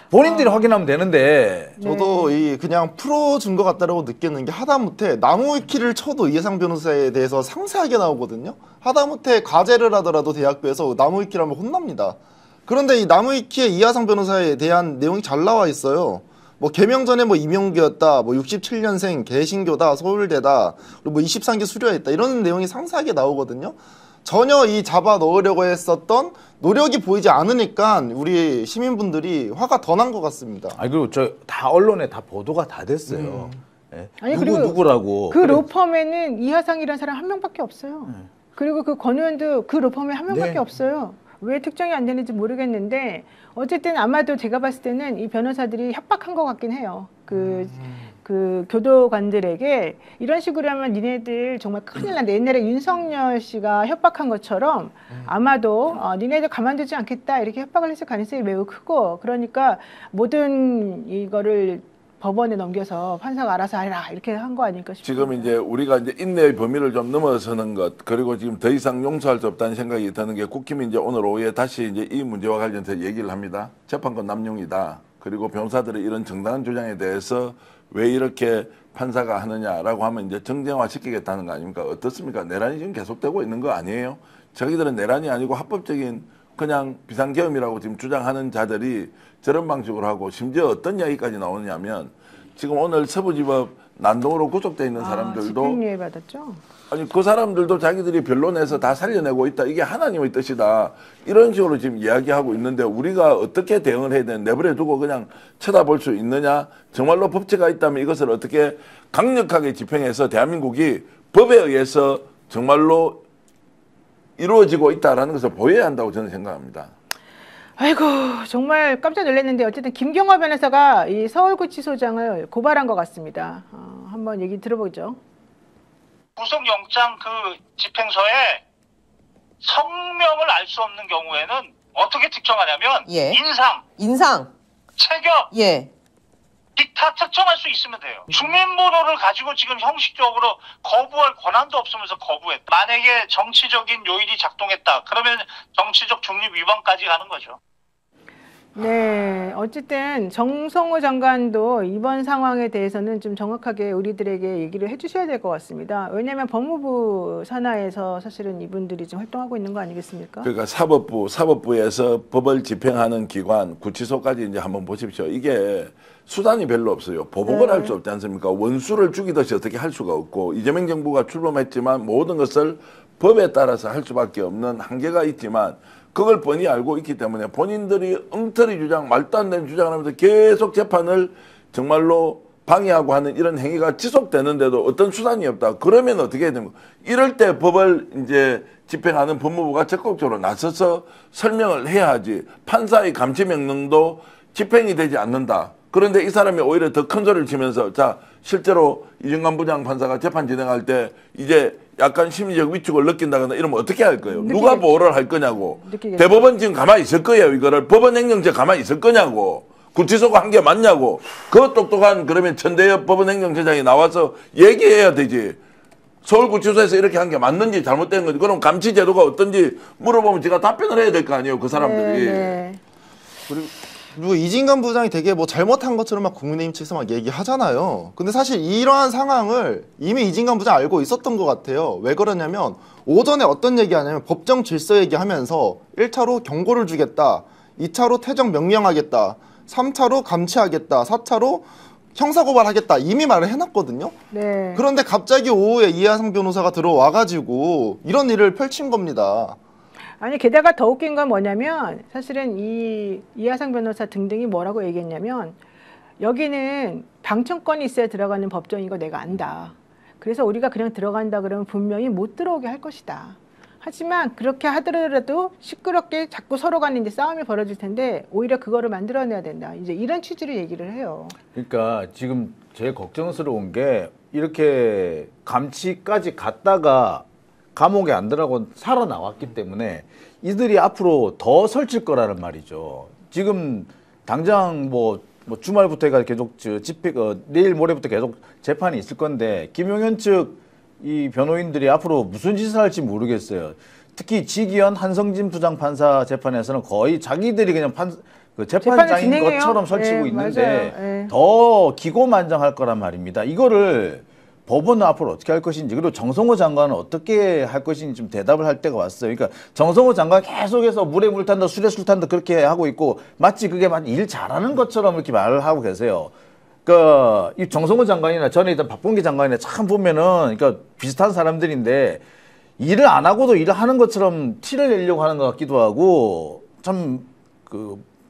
본인들이 확인하면 되는데. 저도 그냥 풀어준 것 같다라고 느끼는 게 하다못해 나무위키를 쳐도 이해상 변호사에 대해서 상세하게 나오거든요. 하다못해 과제를 하더라도 대학교에서 나무위키를 하면 혼납니다. 그런데 이 나무위키에 이하상 변호사에 대한 내용이 잘 나와 있어요. 뭐 개명 전에 뭐 임용규였다, 뭐 67년생 개신교다, 서울대다, 그리고 뭐 23기 수료했다 이런 내용이 상세하게 나오거든요. 전혀 이 잡아 넣으려고 했었던 노력이 보이지 않으니까 우리 시민분들이 화가 더 난 것 같습니다. 그리고 다 언론에 다 보도가 다 됐어요. 네. 아니, 그리고 누구라고. 그 로펌에는 이하상이라는 사람 한 명밖에 없어요. 그리고 그 권 의원도 그 로펌에 한 명밖에 네. 없어요. 왜 특정이 안 되는지 모르겠는데 어쨌든 아마도 제가 봤을 때는 이 변호사들이 협박한 것 같긴 해요. 그 교도관들에게 이런 식으로 하면 니네들 정말 큰일 난다. 옛날에 윤석열 씨가 협박한 것처럼 아마도 니네들 가만두지 않겠다 이렇게 협박을 했을 가능성이 매우 크고, 그러니까 모든 이거를 법원에 넘겨서 판사가 알아서 하라 이렇게 한 거 아닐까 싶어요. 지금 이제 우리가 이제 인내의 범위를 좀 넘어서는 것, 그리고 지금 더 이상 용서할 수 없다는 생각이 드는 게 국힘이 이제 오늘 오후에 다시 이제 이 문제와 관련해서 얘기를 합니다. 재판권 남용이다. 그리고 변호사들의 이런 정당한 주장에 대해서 왜 이렇게 판사가 하느냐라고 하면 이제 정쟁화 시키겠다는 거 아닙니까? 어떻습니까? 내란이 지금 계속되고 있는 거 아니에요? 자기들은 내란이 아니고 합법적인 그냥 비상계엄이라고 지금 주장하는 자들이 저런 방식으로 하고, 심지어 어떤 이야기까지 나오느냐면 지금 오늘 서부지법 난동으로 구속돼 있는 사람들도 집행유예 받았죠? 아니 그 사람들도 자기들이 변론해서 다 살려내고 있다. 이게 하나님의 뜻이다. 이런 식으로 지금 이야기하고 있는데 우리가 어떻게 대응을 해야 되는, 내버려 두고 그냥 쳐다볼 수 있느냐? 정말로 법치가 있다면 이것을 어떻게 강력하게 집행해서 대한민국이 법에 의해서 정말로 이루어지고 있다라는 것을 보여야 한다고 저는 생각합니다. 아이고 정말 깜짝 놀랐는데 어쨌든 김경화 변호사가 이 서울구치소장을 고발한 것 같습니다. 한번 얘기 들어보죠. 구속영장 그 집행서에 성명을 알 수 없는 경우에는 어떻게 특정하냐면 예. 인상, 체격, 예. 다 특정할 수 있으면 돼요. 주민번호를 가지고 지금 형식적으로 거부할 권한도 없으면서 거부했다. 만약에 정치적인 요인이 작동했다. 그러면 정치적 중립 위반까지 가는 거죠. 네, 어쨌든 정성호 장관도 이번 상황에 대해서는 좀 정확하게 우리들에게 얘기를 해주셔야 될 것 같습니다. 왜냐하면 법무부 산하에서 사실은 이분들이 지금 활동하고 있는 거 아니겠습니까? 그러니까 사법부에서 법을 집행하는 기관 구치소까지 이제 한번 보십시오. 이게 수단이 별로 없어요. 보복을 할 수 없지 않습니까? 원수를 죽이듯이 어떻게 할 수가 없고 이재명 정부가 출범했지만 모든 것을 법에 따라서 할 수밖에 없는 한계가 있지만 그걸 뻔히 알고 있기 때문에 본인들이 엉터리 주장, 말도 안 되는 주장을 하면서 계속 재판을 정말로 방해하고 하는 이런 행위가 지속되는데도 어떤 수단이 없다. 그러면 어떻게 해야 됩니까? 이럴 때 법을 이제 집행하는 법무부가 적극적으로 나서서 설명을 해야 하지. 판사의 감치 명령도 집행이 되지 않는다. 그런데 이 사람이 오히려 더 큰 소리를 치면서 자, 실제로 이정관 부장 판사가 재판 진행할 때 이제 약간 심리적 위축을 느낀다거나 이러면 어떻게 할 거예요? 누가 보호를 할 거냐고. 대법원 지금 가만히 있을 거예요. 이거를 법원행정처 가만히 있을 거냐고. 구치소가 한 게 맞냐고. 그 똑똑한 그러면 천대엽 법원행정처장이 나와서 얘기해야 되지. 서울구치소에서 이렇게 한 게 맞는지 잘못된 건지 그럼 감치 제도가 어떤지 물어보면 제가 답변을 해야 될 거 아니에요. 그 사람들이. 네. 그리고 이진관 부장이 되게 뭐 잘못한 것처럼 막 국민의힘 측에서 막 얘기하잖아요. 근데 사실 이러한 상황을 이미 이진관 부장 알고 있었던 것 같아요. 왜 그러냐면 오전에 어떤 얘기하냐면 법정 질서 얘기하면서 1차로 경고를 주겠다, 2차로 퇴정 명령하겠다, 3차로 감치하겠다, 4차로 형사고발하겠다 이미 말을 해놨거든요. 네. 그런데 갑자기 오후에 이하상 변호사가 들어와가지고 이런 일을 펼친 겁니다. 아니 게다가 더 웃긴 건 뭐냐면 사실은 이하상 변호사 등등이 뭐라고 얘기했냐면 여기는 방청권이 있어야 들어가는 법정인 거 내가 안다. 그래서 우리가 그냥 들어간다 그러면 분명히 못 들어오게 할 것이다. 하지만 그렇게 하더라도 시끄럽게 자꾸 서로 간에 이제 싸움이 벌어질 텐데 오히려 그거를 만들어내야 된다. 이제 이런 취지로 얘기를 해요. 그러니까 지금 제일 걱정스러운 게 이렇게 감치까지 갔다가 감옥에 안 들어가고 살아나왔기 때문에 이들이 앞으로 더 설칠 거라는 말이죠. 지금 당장 뭐 주말부터 해가 계속 집회 내일 모레부터 계속 재판이 있을 건데 김용현 측 이 변호인들이 앞으로 무슨 짓을 할지 모르겠어요. 특히 지기현 한성진 부장판사 재판에서는 거의 자기들이 그냥 재판장인 것처럼 설치고 있는데 더 기고만장할 거란 말입니다. 이거를 법원은 앞으로 어떻게 할 것인지 그리고 정성호 장관은 어떻게 할 것인지 좀 대답을 할 때가 왔어요. 그러니까 정성호 장관 계속해서 물에 물 탄다 술에 술 탄다 그렇게 하고 있고 마치 그게 일 잘하는 것처럼 이렇게 말을 하고 계세요. 이 정성호 장관이나 전에 있던 박봉기 장관이나 참 보면은 그러니까 비슷한 사람들인데 일을 안 하고도 일을 하는 것처럼 티를 내려고 하는 것 같기도 하고 참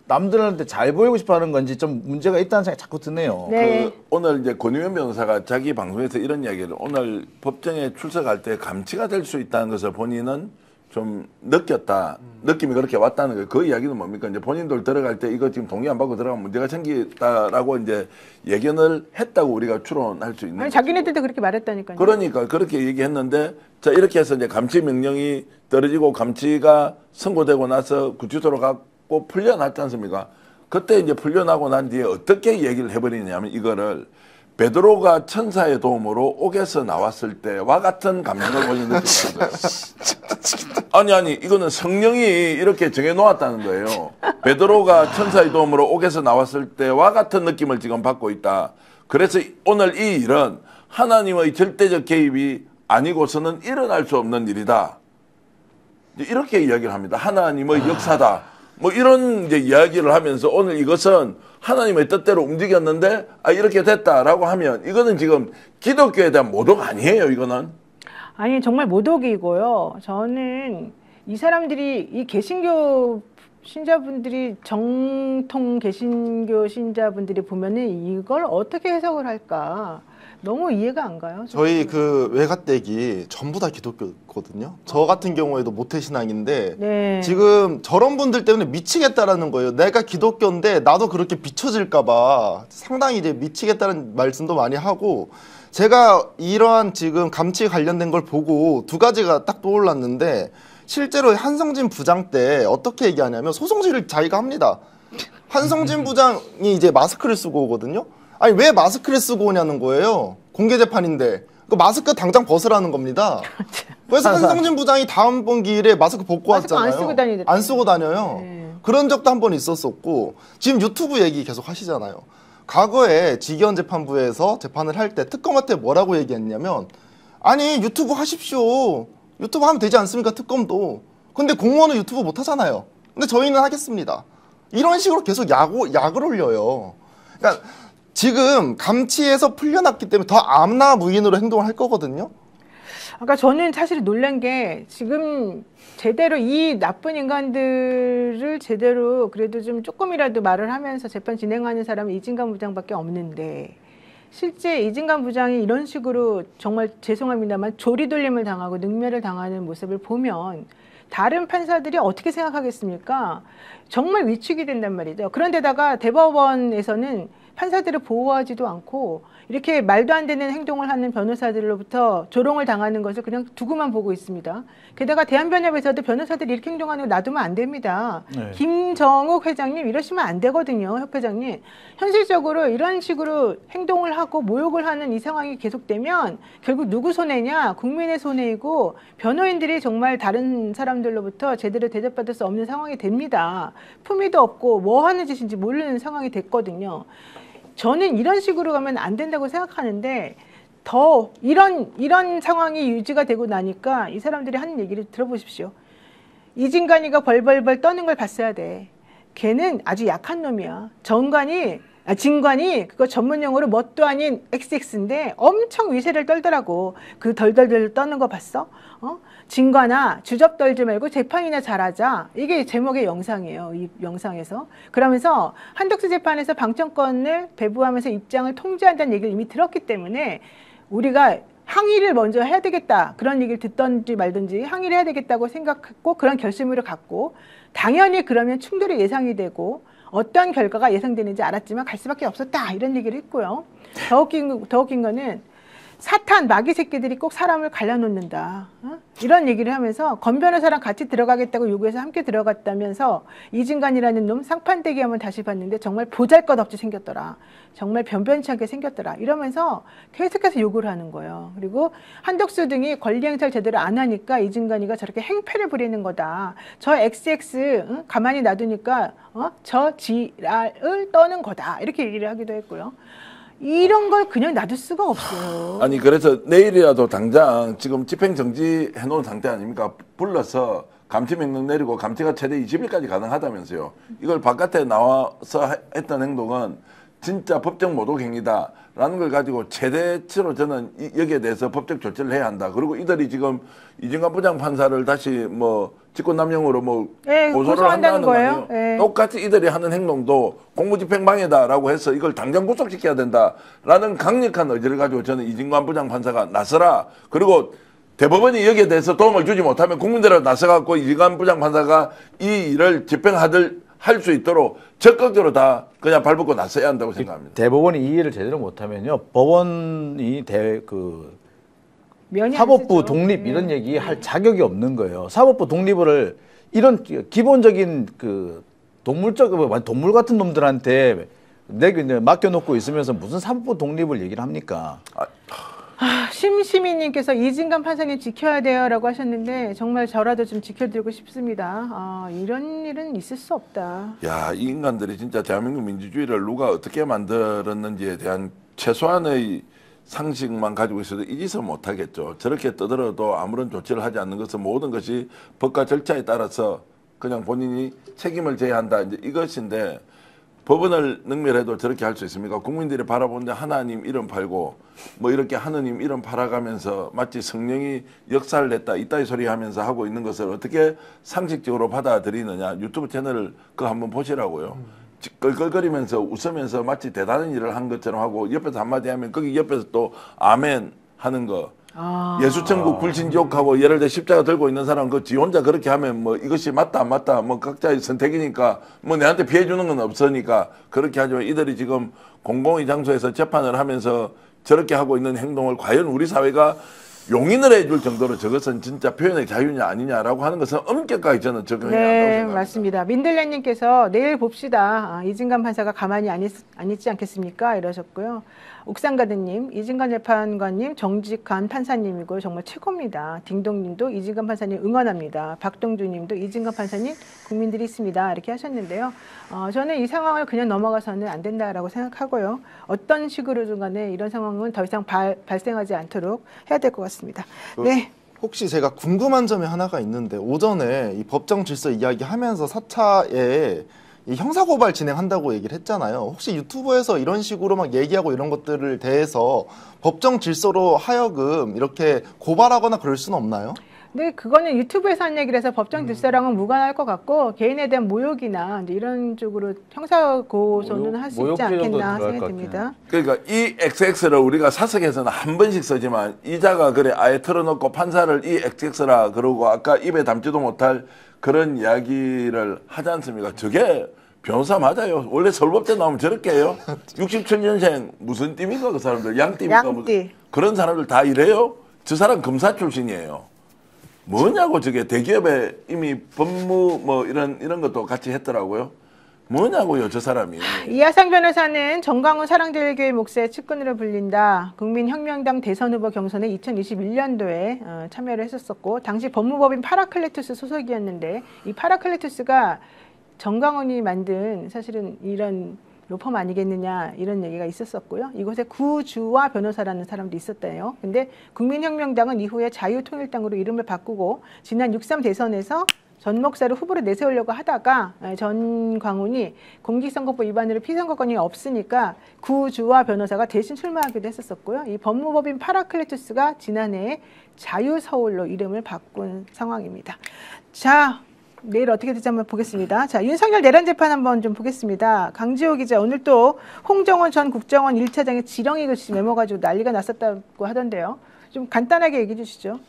남들한테 잘 보이고 싶어 하는 건지 좀 문제가 있다는 생각이 자꾸 드네요. 네. 오늘 이제 권유현 변호사가 자기 방송에서 이런 이야기를 오늘 법정에 출석할 때 감치가 될 수 있다는 것을 본인은 좀 느꼈다. 느낌이 그렇게 왔다는 거예요. 그 이야기는 뭡니까? 이제 본인들 들어갈 때 이거 지금 동의 안 받고 들어가면 문제가 생기다라고 이제 예견을 했다고 우리가 추론할 수 있는 아니 거죠. 자기네들도 그렇게 말했다니까요. 그러니까 그렇게 얘기했는데 자 이렇게 해서 이제 감치 명령이 떨어지고 감치가 선고되고 나서 구치소로 가고 풀려났지 않습니까? 그때 이제 풀려나고 난 뒤에 어떻게 얘기를 해버리냐면 이거를 베드로가 천사의 도움으로 옥에서 나왔을 때와 같은 감정을 본인이 느끼는 거예요. 아니 이거는 성령이 이렇게 정해놓았다는 거예요. 베드로가 천사의 도움으로 옥에서 나왔을 때와 같은 느낌을 지금 받고 있다. 그래서 오늘 이 일은 하나님의 절대적 개입이 아니고서는 일어날 수 없는 일이다. 이렇게 이야기를 합니다. 하나님의 역사다. 뭐 이런 이제 이야기를 하면서 오늘 이것은 하나님의 뜻대로 움직였는데 이렇게 됐다라고 하면 이거는 지금 기독교에 대한 모독 아니에요, 이거는? 아니 정말 모독이고요. 저는 이 사람들이 이 개신교 신자분들이 정통 개신교 신자분들이 보면은 이걸 어떻게 해석을 할까 너무 이해가 안 가요. 저희 그 외가댁이 전부 다 기독교거든요. 저 같은 경우에도 모태신앙인데 네. 지금 저런 분들 때문에 미치겠다라는 거예요. 내가 기독교인데 나도 그렇게 비춰질까 봐 상당히 이제 미치겠다는 말씀도 많이 하고 제가 이러한 지금 감치 관련된 걸 보고 두 가지가 딱 떠올랐는데 실제로 한성진 부장 때 어떻게 얘기하냐면 소송지를 자기가 합니다. 한성진 부장이 이제 마스크를 쓰고 오거든요. 아니 왜 마스크를 쓰고 오냐는 거예요. 공개 재판인데 그 마스크 당장 벗으라는 겁니다. 그래서 한성진 부장이 다음 분기일에 마스크 벗고 마스크 안 왔잖아요. 쓰고 다니더라고요. 안 쓰고 다녀요. 네. 그런 적도 한 번 있었었고 지금 유튜브 얘기 계속 하시잖아요. 과거에 직위원 재판부에서 재판을 할 때 특검한테 뭐라고 얘기했냐면 아니 유튜브 하십시오. 유튜브 하면 되지 않습니까? 특검도. 근데 공무원은 유튜브 못 하잖아요. 근데 저희는 하겠습니다. 이런 식으로 계속 약을 올려요. 그러니까 지금 감치에서 풀려났기 때문에 더 암나무인으로 행동을 할 거거든요. 그러니까 저는 사실 놀란 게 지금 제대로 이 나쁜 인간들을 제대로 그래도 좀 조금이라도 말을 하면서 재판 진행하는 사람은 이진관 부장밖에 없는데 실제 이진관 부장이 이런 식으로 정말 죄송합니다만 조리돌림을 당하고 능멸을 당하는 모습을 보면 다른 판사들이 어떻게 생각하겠습니까? 정말 위축이 된단 말이죠. 그런데다가 대법원에서는 판사들을 보호하지도 않고 이렇게 말도 안 되는 행동을 하는 변호사들로부터 조롱을 당하는 것을 그냥 두고만 보고 있습니다. 게다가 대한변협에서도 변호사들이 이렇게 행동하는 거 놔두면 안 됩니다. 네. 김정욱 회장님 이러시면 안 되거든요. 협회장님. 현실적으로 이런 식으로 행동을 하고 모욕을 하는 이 상황이 계속되면 결국 누구 손해냐? 국민의 손해이고 변호인들이 정말 다른 사람들로부터 제대로 대접받을 수 없는 상황이 됩니다. 품위도 없고 뭐 하는 짓인지 모르는 상황이 됐거든요. 저는 이런 식으로 가면 안 된다고 생각하는데 더 이런 상황이 유지가 되고 나니까 이 사람들이 하는 얘기를 들어보십시오. 이진관이가 벌벌벌 떠는 걸 봤어야 돼. 걔는 아주 약한 놈이야. 진관이 그거 전문 용어로 뭣도 아닌 XX인데 엄청 위세를 떨더라고. 그 덜덜덜 떠는 거 봤어? 진관아 주접 떨지 말고 재판이나 잘하자. 이게 제목의 영상이에요. 이 영상에서. 그러면서 한덕수 재판에서 방청권을 배부하면서 입장을 통제한다는 얘기를 이미 들었기 때문에 우리가 항의를 먼저 해야 되겠다. 그런 얘기를 듣던지 말든지 항의를 해야 되겠다고 생각했고 그런 결심을 갖고 당연히 그러면 충돌이 예상이 되고 어떤 결과가 예상되는지 알았지만 갈 수밖에 없었다. 이런 얘기를 했고요. 더 웃긴 거는 사탄 마귀 새끼들이 꼭 사람을 갈라놓는다. 이런 얘기를 하면서 권 변호사랑 같이 들어가겠다고 요구해서 함께 들어갔다면서 이진관이라는 놈 상판대기 한번 다시 봤는데 정말 보잘것없이 생겼더라. 정말 변변치 않게 생겼더라. 이러면서 계속해서 욕을 하는 거예요. 그리고 한덕수 등이 권리 행사를 제대로 안 하니까 이진관이가 저렇게 행패를 부리는 거다. 저 XX 가만히 놔두니까 저 지랄을 떠는 거다. 이렇게 얘기를 하기도 했고요. 이런 걸 그냥 놔둘 수가 없어요. 아니 그래서 내일이라도 당장 지금 집행정지 해놓은 상태 아닙니까? 불러서 감치 명령 내리고 감치가 최대 20일까지 가능하다면서요. 이걸 바깥에 나와서 했던 행동은 진짜 법적 모독 행위다라는 걸 가지고 최대치로 저는 여기에 대해서 법적 조치를 해야 한다. 그리고 이들이 지금 이진관 부장 판사를 다시 뭐 직권남용으로 뭐 고소를 한다는 거예요. 똑같이 이들이 하는 행동도 공무집행방해다라고 해서 이걸 당장 구속시켜야 된다라는 강력한 의지를 가지고 저는 이진관 부장 판사가 나서라. 그리고 대법원이 여기에 대해서 도움을 주지 못하면 국민들한테 나서갖고 이진관 부장 판사가 이 일을 할 수 있도록 적극적으로 다 그냥 발벗고 나서야 한다고 생각합니다. 대법원이 이 일을 제대로 못하면요, 법원이 사법부 독립 이런 얘기 할 자격이 없는 거예요. 사법부 독립을 이런 기본적인 그 동물 같은 놈들한테 맡겨놓고 있으면서 무슨 사법부 독립을 얘기를 합니까? 심시민님께서 이진관 판사님 지켜야 돼요라고 하셨는데 정말 저라도 좀 지켜드리고 싶습니다. 이런 일은 있을 수 없다. 야, 이 인간들이 진짜 대한민국 민주주의를 누가 어떻게 만들었는지에 대한 최소한의 상식만 가지고 있어도 이 짓은 못하겠죠. 저렇게 떠들어도 아무런 조치를 하지 않는 것은 모든 것이 법과 절차에 따라서 그냥 본인이 책임을 져야 한다. 이제 이것인데 법원을 능멸해도 저렇게 할 수 있습니까? 국민들이 바라보는데 하나님 이름 팔고 뭐 이렇게 하느님 이름 팔아가면서 마치 성령이 역사를 냈다 이따위 소리 하면서 하고 있는 것을 어떻게 상식적으로 받아들이느냐. 유튜브 채널을 그거 한번 보시라고요. 껄껄거리면서 웃으면서 마치 대단한 일을 한 것처럼 하고 옆에서 한마디 하면 거기 옆에서 또 아멘 하는 거. 예수천국 불신지옥하고 예를 들어 십자가 들고 있는 사람 그 지 혼자 그렇게 하면 뭐 이것이 맞다 안 맞다 뭐 각자의 선택이니까 뭐 내한테 피해 주는 건 없으니까 그렇게 하지만 이들이 지금 공공의 장소에서 재판을 하면서 저렇게 하고 있는 행동을 과연 우리 사회가 용인을 해줄 정도로 저것은 진짜 표현의 자유냐 아니냐라고 하는 것은 엄격하게 저는 적용해야 한다고 네, 생각합니다. 맞습니다. 민들레님께서 내일 봅시다. 이진관 판사가 가만히 안 있지 않겠습니까? 이러셨고요. 옥상가드님, 이진관 재판관님 정직한 판사님이고 정말 최고입니다. 딩동님도 이진관 판사님 응원합니다. 박동주님도 이진관 판사님 국민들이 있습니다. 이렇게 하셨는데요. 저는 이 상황을 그냥 넘어가서는 안 된다라고 생각하고요. 어떤 식으로든 간에 이런 상황은 더 이상 발생하지 않도록 해야 될 것 같습니다. 네. 혹시 제가 궁금한 점이 하나가 있는데 오전에 이 법정 질서 이야기하면서 4차에 이 형사고발 진행한다고 얘기를 했잖아요. 혹시 유튜브에서 이런 식으로 막 얘기하고 이런 것들을 대해서 법정 질서로 하여금 이렇게 고발하거나 그럴 수는 없나요? 네, 그거는 유튜브에서 한 얘기를 해서 법정 질서랑은 무관할 것 같고 개인에 대한 모욕이나 이제 이런 쪽으로 형사고소는 할 수 있지 않겠나 생각이 듭니다. 그러니까 이 XX를 우리가 사석에서는 한 번씩 쓰지만 이자가 그래 아예 틀어놓고 판사를 이 XX라 그러고 아까 입에 담지도 못할 그런 이야기를 하지 않습니까? 저게 변호사 맞아요. 원래 서울법대 나오면 저렇게 해요. 67년생 무슨 띠입니까 그 사람들? 양띠입니까? 양띠. 그런 사람들 다 이래요? 저 사람 검사 출신이에요. 뭐냐고 저게 대기업에 이미 법무 뭐 이런 것도 같이 했더라고요. 뭐냐고요 저 사람이. 이하상 변호사는 정광훈 사랑제일교회 목사의 측근으로 불린다. 국민혁명당 대선 후보 경선에 2021년도에 참여를 했었었고 당시 법무법인 파라클레투스 소속이었는데 이 파라클레투스가 정광훈이 만든 사실은 이런 로펌 아니겠느냐 이런 얘기가 있었었고요. 이곳에 구주와 변호사라는 사람도 있었대요. 근데 국민혁명당은 이후에 자유통일당으로 이름을 바꾸고 지난 6.3 대선에서 전 목사를 후보로 내세우려고 하다가 전광훈이 공직선거법 위반으로 피선거권이 없으니까 구주와 변호사가 대신 출마하기도 했었었고요. 이 법무법인 파라클레투스가 지난해 자유서울로 이름을 바꾼 상황입니다. 자, 내일 어떻게 될지 한번 보겠습니다. 자, 윤석열 내란 재판 한번 좀 보겠습니다. 강지호 기자, 오늘 또 홍정원 전 국정원 1차장의 지렁이 글씨 메모 가지고 난리가 났었다고 하던데요. 좀 간단하게 얘기해 주시죠.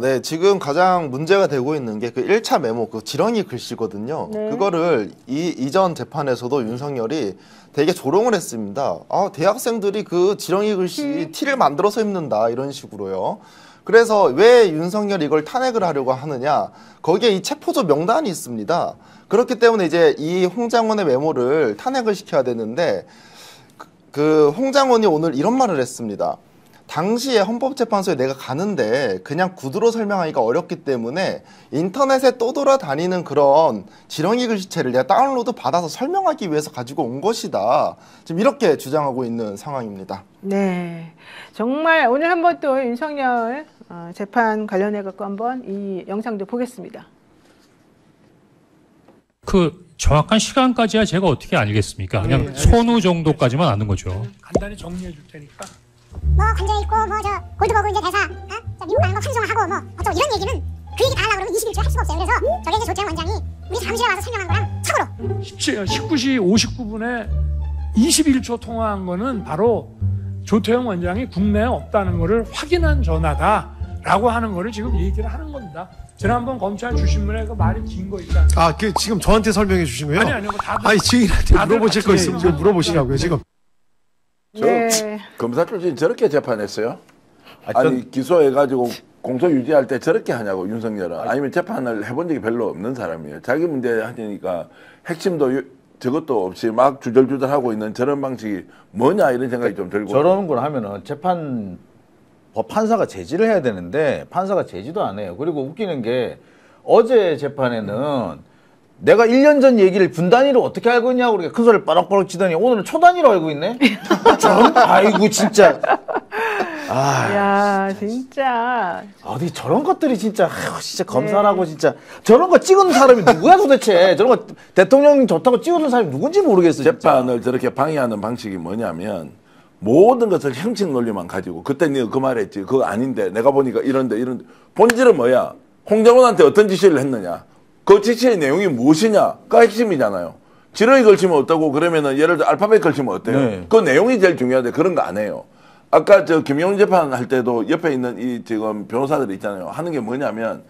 네. 지금 가장 문제가 되고 있는 게 그 1차 메모, 그 지렁이 글씨거든요. 네. 그거를 이전 재판에서도 윤석열이 되게 조롱을 했습니다. 대학생들이 그 지렁이 글씨 티를 만들어서 입는다, 이런 식으로요. 그래서 왜 윤석열이 이걸 탄핵을 하려고 하느냐? 거기에 이 체포조 명단이 있습니다. 그렇기 때문에 이제 이 홍장원의 메모를 탄핵을 시켜야 되는데 그 홍장원이 오늘 이런 말을 했습니다. 당시에 헌법재판소에 내가 가는데 그냥 구두로 설명하기가 어렵기 때문에 인터넷에 떠돌아다니는 그런 지렁이 글씨체를 내가 다운로드 받아서 설명하기 위해서 가지고 온 것이다. 지금 이렇게 주장하고 있는 상황입니다. 네, 정말 오늘 한번 또 윤석열 재판 관련해 갖고 한번 이 영상도 보겠습니다. 그 정확한 시간까지야 제가 어떻게 알겠습니까? 그냥 선우 정도까지만 아는 거죠. 간단히 정리해 줄 테니까. 뭐 관저 있고 뭐 저 골드버그 이제 대사, 저 미국 가는 거 환송하고 뭐 어쩌고 이런 얘기는 그 얘기 다 하려고 그러면 21초에 할 수가 없어요. 그래서 저게 이제 조태영 원장이 우리 사무실에 와서 설명한 거랑 착오로 19시 59분에 21초 통화한 거는 바로 조태영 원장이 국내에 없다는 거를 확인한 전화다라고 하는 거를 지금 얘기를 하는 겁니다. 지난번 검찰 주신분에 그 말이 긴 거 있잖아요. 그 지금 저한테 설명해 주신 거예요? 아니요. 다들, 아니 증인한테 다들 물어보실 거 있으면 좀 물어보시라고요 지금. 네. 검사 출신 저렇게 재판했어요? 아니 기소해가지고 공소 유지할 때 저렇게 하냐고 윤석열은. 아니면 재판을 해본 적이 별로 없는 사람이에요. 자기 문제 하니까 핵심도 저것도 없이 막 주절주절 하고 있는 저런 방식이 뭐냐 이런 생각이 좀 들고. 저런 걸 하면은 판사가 제지를 해야 되는데 판사가 제지도 안 해요. 그리고 웃기는 게 어제 재판에는 내가 1년 전 얘기를 분 단위로 어떻게 알고 있냐고 그렇게 큰 소리를 빠락빠락 치더니 오늘은 초 단위로 알고 있네? 아이고 진짜. 야, 진짜. 어디 저런 것들이 진짜 진짜 검사라고 진짜 저런 거 찍은 사람이 누구야 도대체? 저런 거 대통령 좋다고 찍어준 사람이 누군지 모르겠어요. 재판을 저렇게 방해하는 방식이 뭐냐면 모든 것을 형식 논리만 가지고 그때 네가 그 말했지 그거 아닌데 내가 보니까 이런데 본질은 뭐야? 홍장원한테 어떤 지시를 했느냐? 그 지시의 내용이 무엇이냐가 핵심이잖아요. 지렁이 걸치면 어떠고 그러면은 예를 들어 알파벳 걸치면 어때요? 네. 그 내용이 제일 중요한데 그런 거 안 해요. 아까 저 김용훈 재판 할 때도 옆에 있는 이 지금 변호사들 있잖아요. 하는 게 뭐냐면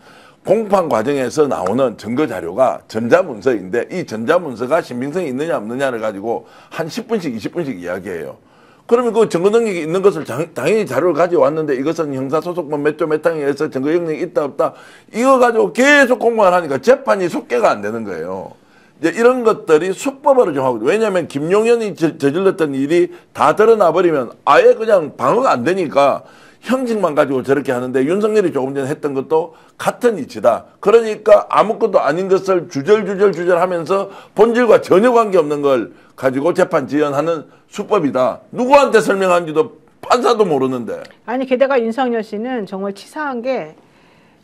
공판 과정에서 나오는 증거 자료가 전자문서인데 이 전자문서가 신빙성이 있느냐 없느냐를 가지고 한 10분씩 20분씩 이야기해요. 그러면 그 증거 능력이 있는 것을 당연히 자료를 가져왔는데 이것은 형사소송법 몇 조 몇 항에 의해서 증거 능력이 있다 없다 이거 가지고 계속 공부를 하니까 재판이 속개가 안 되는 거예요. 이제 이런 것들이 수법으로 좀 하고 왜냐하면 김용현이 저질렀던 일이 다 드러나 버리면 아예 그냥 방어가 안 되니까 형식만 가지고 저렇게 하는데 윤석열이 조금 전에 했던 것도 같은 이치다. 그러니까 아무것도 아닌 것을 주절 하면서 본질과 전혀 관계없는 걸 가지고 재판 지연하는 수법이다. 누구한테 설명한지도 판사도 모르는데. 아니 게다가 윤석열 씨는 정말 치사한 게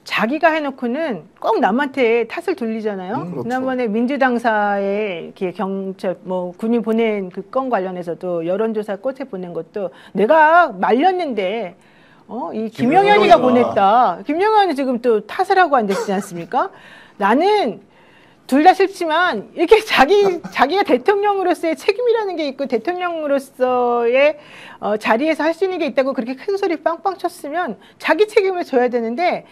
자기가 해놓고는 꼭 남한테 탓을 돌리잖아요. 그렇죠. 지난번에 민주당사에 이렇게 경찰 뭐 군이 보낸 그 건 관련해서도 여론조사 꽃에 보낸 것도 내가 말렸는데 이 김영현이가 보냈다. 김영현이 지금 또 탓을 하고 앉았지 않습니까? 나는 둘 다 싫지만 이렇게 자기가 대통령으로서의 책임이라는 게 있고 대통령으로서의 자리에서 할 수 있는 게 있다고 그렇게 큰 소리 빵빵 쳤으면 자기 책임을 져야 되는데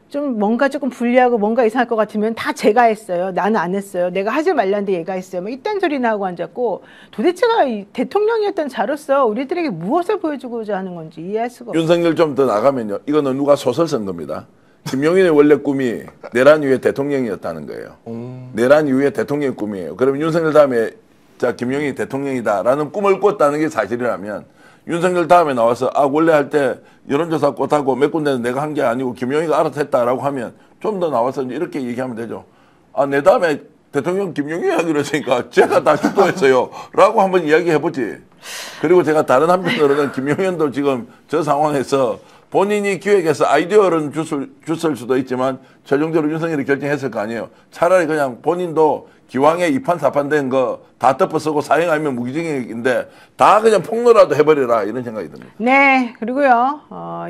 좀 뭔가 조금 불리하고 뭔가 이상할 것 같으면 다 제가 했어요. 나는 안 했어요. 내가 하지 말라는데 얘가 했어요. 뭐 이딴 소리나 하고 앉았고 도대체가 이 대통령이었던 자로서 우리들에게 무엇을 보여주고자 하는 건지 이해할 수가 없어요. 윤석열 좀 더 나가면요. 이거는 누가 소설 쓴 겁니다. 김용현의 원래 꿈이 내란 이후에 대통령이었다는 거예요. 내란 이후에 대통령의 꿈이에요. 그러면 윤석열 다음에 자 김용현이 대통령이다라는 꿈을 꿨다는 게 사실이라면 윤석열 다음에 나와서 원래 할 때 여론조사 꽃하고 몇 군데는 내가 한 게 아니고 김용희가 알아서 했다라고 하면 좀 더 나와서 이렇게 얘기하면 되죠. 내 다음에 대통령 김용희 하기로 했으니까 제가 다 주도했어요. 라고 한번 이야기해보지. 그리고 제가 다른 한편으로는 김용현도 지금 저 상황에서 본인이 기획해서 아이디어는 줬을 수도 있지만 최종적으로 윤석열이 결정했을 거 아니에요. 차라리 그냥 본인도 기왕에 2판 4판 된 거 다 덮어쓰고 사형하면 무기징역인데 다 그냥 폭로라도 해버려라 이런 생각이 듭니다. 네. 그리고요.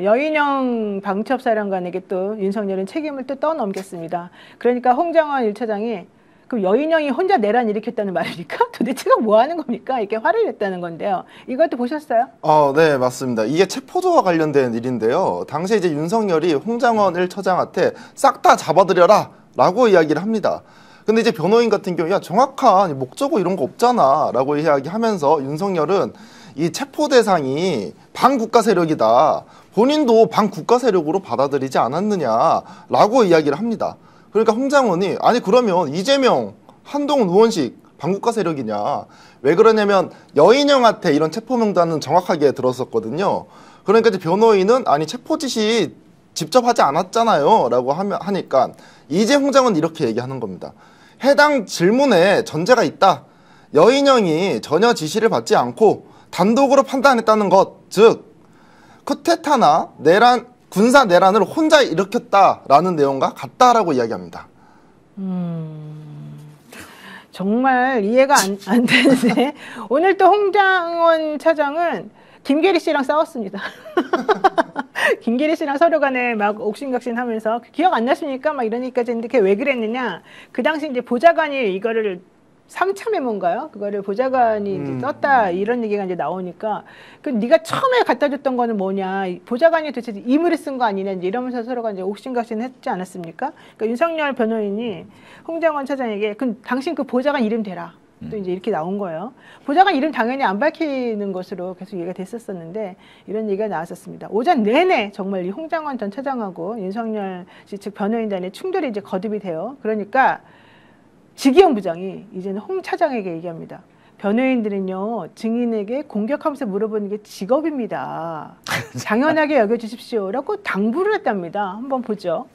여인영 방첩사령관에게 또 윤석열은 책임을 또 떠넘겼습니다. 그러니까 홍장원 1차장이 그 여인영이 혼자 내란 일으켰다는 말이니까 도대체가 뭐 하는 겁니까? 이렇게 화를 냈다는 건데요. 이것도 보셨어요? 네, 맞습니다. 이게 체포조와 관련된 일인데요. 당시에 이제 윤석열이 홍장원 1처장한테 싹 다 잡아들여라 라고 이야기를 합니다. 근데 이제 변호인 같은 경우 야 정확한 목적어 이런 거 없잖아 라고 이야기하면서 윤석열은 이 체포 대상이 반국가 세력이다. 본인도 반국가 세력으로 받아들이지 않았느냐 라고 이야기를 합니다. 그러니까 홍장원이 아니 그러면 이재명, 한동훈, 우원식 반국가 세력이냐. 왜 그러냐면 여인영한테 이런 체포 명단은 정확하게 들었었거든요. 그러니까 이제 변호인은 아니 체포 지시 직접 하지 않았잖아요 라고 하니까 이제 홍장원은 이렇게 얘기하는 겁니다. 해당 질문에 전제가 있다. 여인영이 전혀 지시를 받지 않고 단독으로 판단했다는 것, 즉 쿠데타나 군사 내란을 혼자 일으켰다라는 내용과 같다라고 이야기합니다. 정말 이해가 안 되는데 오늘 또 홍장원 차장은 김계리 씨랑 싸웠습니다. 김계리 씨랑 서로 간에 막 옥신각신하면서 기억 안 나십니까? 막 이러니까 이제 왜 그랬느냐? 그 당시 이제 보좌관이 이거를 3차 메모인가요? 그거를 보좌관이 이제 썼다 이런 얘기가 이제 나오니까 그 네가 처음에 갖다 줬던 거는 뭐냐? 보좌관이 도대체 임의로 쓴 거 아니냐? 이제 이러면서 서로가 이제 옥신각신했지 않았습니까? 그러니까 윤석열 변호인이 홍장원 차장에게 그 당신 그 보좌관 이름 대라. 또 이제 이렇게 나온 거예요. 보좌관 이름 당연히 안 밝히는 것으로 계속 얘기가 됐었었는데 이런 얘기가 나왔었습니다. 오전 내내 정말 이 홍장원 전 차장하고 윤석열 즉 변호인단의 충돌이 이제 거듭이 돼요. 그러니까 지기현 부장이 이제는 홍 차장에게 얘기합니다. 변호인들은요 증인에게 공격하면서 물어보는 게 직업입니다. 당연하게 여겨주십시오라고 당부를 했답니다. 한번 보죠.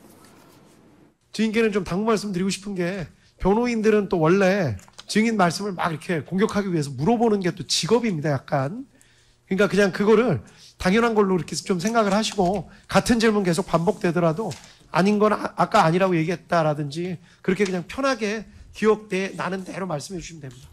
증인께는 좀 당부 말씀드리고 싶은 게 변호인들은 또 원래 증인 말씀을 막 이렇게 공격하기 위해서 물어보는 게 또 직업입니다, 약간. 그러니까 그냥 그거를 당연한 걸로 이렇게 좀 생각을 하시고 같은 질문 계속 반복되더라도 아닌 건 아까 아니라고 얘기했다라든지 그렇게 그냥 편하게 기억돼 나는 대로 말씀해 주시면 됩니다.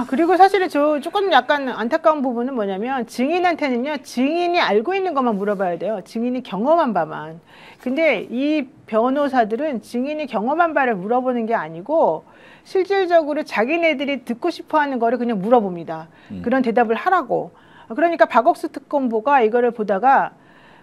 그리고 사실은 저 조금 약간 안타까운 부분은 뭐냐면 증인한테는요 증인이 알고 있는 것만 물어봐야 돼요. 증인이 경험한 바만. 근데 이 변호사들은 증인이 경험한 바를 물어보는 게 아니고 실질적으로 자기네들이 듣고 싶어하는 거를 그냥 물어봅니다. 그런 대답을 하라고. 그러니까 박옥수 특검보가 이거를 보다가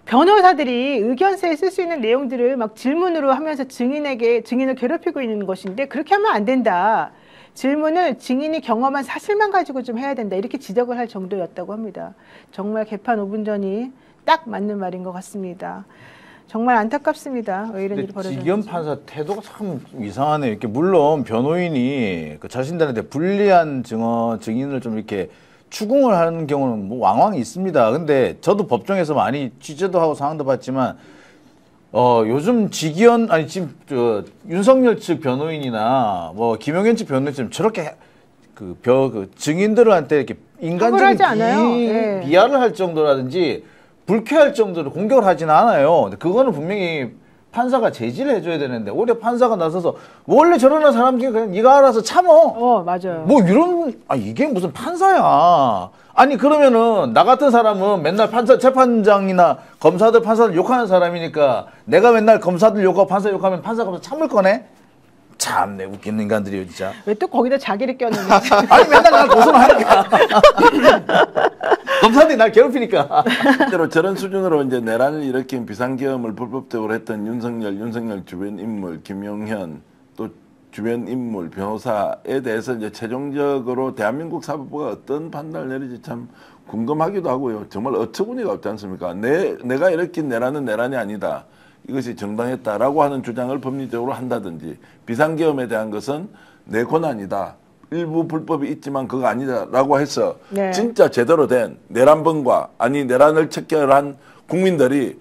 변호사들이 의견서에 쓸 수 있는 내용들을 막 질문으로 하면서 증인을 괴롭히고 있는 것인데 그렇게 하면 안 된다. 질문을 증인이 경험한 사실만 가지고 좀 해야 된다 이렇게 지적을 할 정도였다고 합니다. 정말 개판 5분 전이 딱 맞는 말인 것 같습니다. 정말 안타깝습니다. 왜 이런 일이 벌어졌는지. 지기현 판사 태도가 참 이상하네요. 이렇게 물론 변호인이 그 자신들한테 불리한 증인을 좀 이렇게 추궁을 하는 경우는 뭐 왕왕 있습니다. 근데 저도 법정에서 많이 취재도 하고 상황도 봤지만 요즘 지기현 아니 지금 윤석열 측 변호인이나 뭐 김용현 측 변호인처럼 저렇게 그 증인들한테 이렇게 인간적인 네. 비하를 할 정도라든지 불쾌할 정도로 공격을 하지는 않아요. 근데 그거는 분명히 판사가 제지를 해줘야 되는데 오히려 판사가 나서서 원래 저러는 사람 중에 그냥 네가 알아서 참어. 맞아요. 뭐 이런 이게 무슨 판사야. 아니 그러면은 나 같은 사람은 맨날 재판장이나 검사들 판사들 욕하는 사람이니까 내가 맨날 검사들 욕하고 판사 욕하면 판사가 참을 거네? 참네 웃기는 인간들이요 진짜. 왜 또 거기다 자기를 껴넣는 아니 맨날 날 고소를 하니까. 검사들이 날 괴롭히니까. 실제로 저런 수준으로 이제 내란을 일으킨 비상계엄을 불법적으로 했던 윤석열 주변 인물, 김용현 또 주변 인물, 변호사에 대해서 이제 최종적으로 대한민국 사법부가 어떤 판단을 내릴지 참 궁금하기도 하고요. 정말 어처구니가 없지 않습니까? 내가 일으킨 내란은 내란이 아니다. 이것이 정당했다라고 하는 주장을 법리적으로 한다든지 비상계엄에 대한 것은 내 권한이다. 일부 불법이 있지만 그거 아니다라고 해서 네. 진짜 제대로 된 내란범과 내란을 척결한 국민들이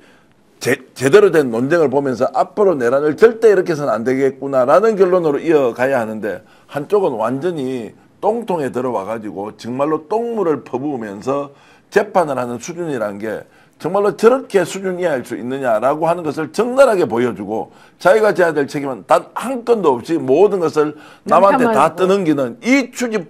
제대로 된 논쟁을 보면서 앞으로 내란을 절대 이렇게 해서는 안 되겠구나라는 결론으로 이어가야 하는데 한쪽은 완전히 똥통에 들어와가지고 정말로 똥물을 퍼부으면서 재판을 하는 수준이라는 게 정말로 저렇게 수준 이하일 수 있느냐라고 하는 것을 적나라하게 보여주고 자기가 져야 될 책임은 단 한 건도 없이 모든 것을 남한테 다 떠넘기는 이 추집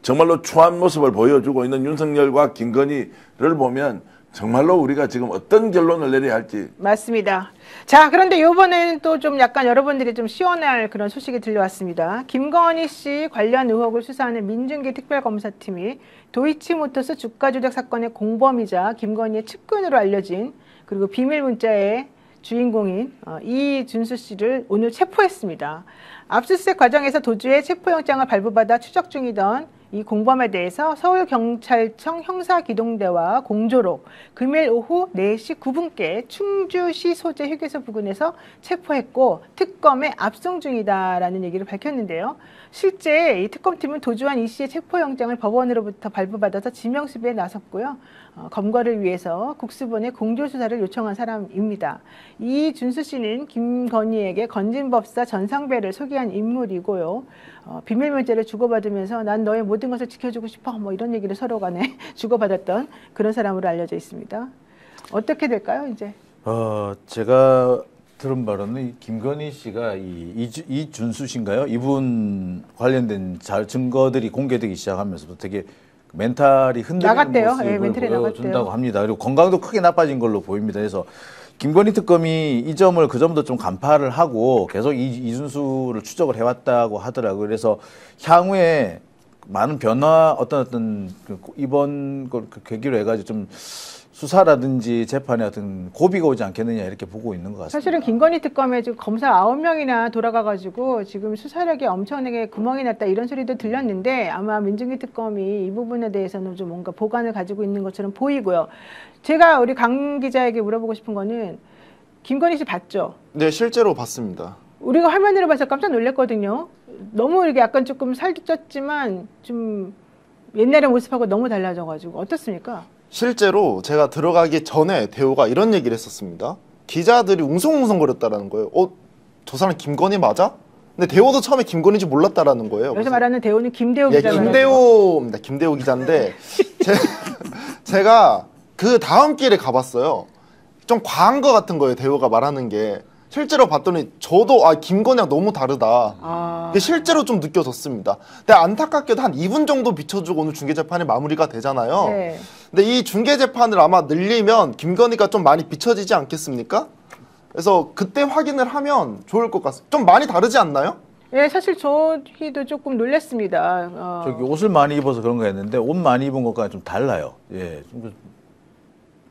정말로 추한 모습을 보여주고 있는 윤석열과 김건희를 보면 정말로 우리가 지금 어떤 결론을 내려야 할지. 맞습니다. 자, 그런데 이번에는 또 좀 약간 여러분들이 좀 시원할 그런 소식이 들려왔습니다. 김건희 씨 관련 의혹을 수사하는 민중기 특별검사팀이 도이치모터스 주가 조작 사건의 공범이자 김건희의 측근으로 알려진 그리고 비밀 문자의 주인공인 이준수 씨를 오늘 체포했습니다. 압수수색 과정에서 도주의 체포영장을 발부받아 추적 중이던 이 공범에 대해서 서울경찰청 형사기동대와 공조록 금일 오후 4시 9분께 충주시 소재 휴게소 부근에서 체포했고 특검에 압송 중이다라는 얘기를 밝혔는데요. 실제 이 특검팀은 도주한 이 씨의 체포영장을 법원으로부터 발부받아서 지명수배에 나섰고요. 검거를 위해서 국수본에 공조수사를 요청한 사람입니다. 이준수 씨는 김건희에게 건진법사 전상배를 소개한 인물이고요. 비밀 문자를 주고받으면서 난 너의 모든 것을 지켜주고 싶어 뭐 이런 얘기를 서로 간에 주고받았던 그런 사람으로 알려져 있습니다. 어떻게 될까요 이제? 제가 들은 바로는 김건희 씨가 이준수 씨인가요? 이분 관련된 증거들이 공개되기 시작하면서부터 되게 멘탈이 흔들리는 모습을 보여준다고 합니다. 그리고 건강도 크게 나빠진 걸로 보입니다. 그래서 김건희 특검이 이 점을 그 점도 좀 간파를 하고 계속 이준수를 추적을 해왔다고 하더라고요. 그래서 향후에 많은 변화 어떤 이번 걸 계기로 해가지고 좀 수사라든지 재판에 어떤 고비가 오지 않겠느냐 이렇게 보고 있는 것 같습니다. 사실은 김건희 특검에 지금 검사 9명이나 돌아가가지고 지금 수사력에 엄청나게 구멍이 났다 이런 소리도 들렸는데 아마 민중기 특검이 이 부분에 대해서는 좀 뭔가 보관을 가지고 있는 것처럼 보이고요. 제가 우리 강 기자에게 물어보고 싶은 거는 김건희 씨 봤죠? 네, 실제로 봤습니다. 우리가 화면으로 봐서 깜짝 놀랐거든요. 너무 이렇게 약간 조금 살도 쪘지만 좀 옛날의 모습하고 너무 달라져가지고 어떻습니까? 실제로 제가 들어가기 전에 대호가 이런 얘기를 했었습니다. 기자들이 웅성웅성거렸다라는 거예요. 저 사람 김건희 맞아? 근데 대호도 처음에 김건희인지 몰랐다라는 거예요. 여기서 말하는 대호는 김대호 기자입니다. 김대호입니다. 김대호 기자인데 제가 그 다음 길에 가봤어요. 좀 과한 것 같은 거예요. 대호가 말하는 게. 실제로 봤더니 저도 김건희랑 너무 다르다. 실제로 좀 느껴졌습니다. 근데 안타깝게도 한 2분 정도 비춰주고 오늘 중계재판이 마무리가 되잖아요. 네. 근데 이 중계재판을 아마 늘리면 김건희가 좀 많이 비춰지지 않겠습니까? 그래서 그때 확인을 하면 좋을 것 같습니다. 좀 많이 다르지 않나요? 예, 사실 저희도 조금 놀랐습니다. 저기 옷을 많이 입어서 그런 거 했는데 옷 많이 입은 것과는 좀 달라요. 예,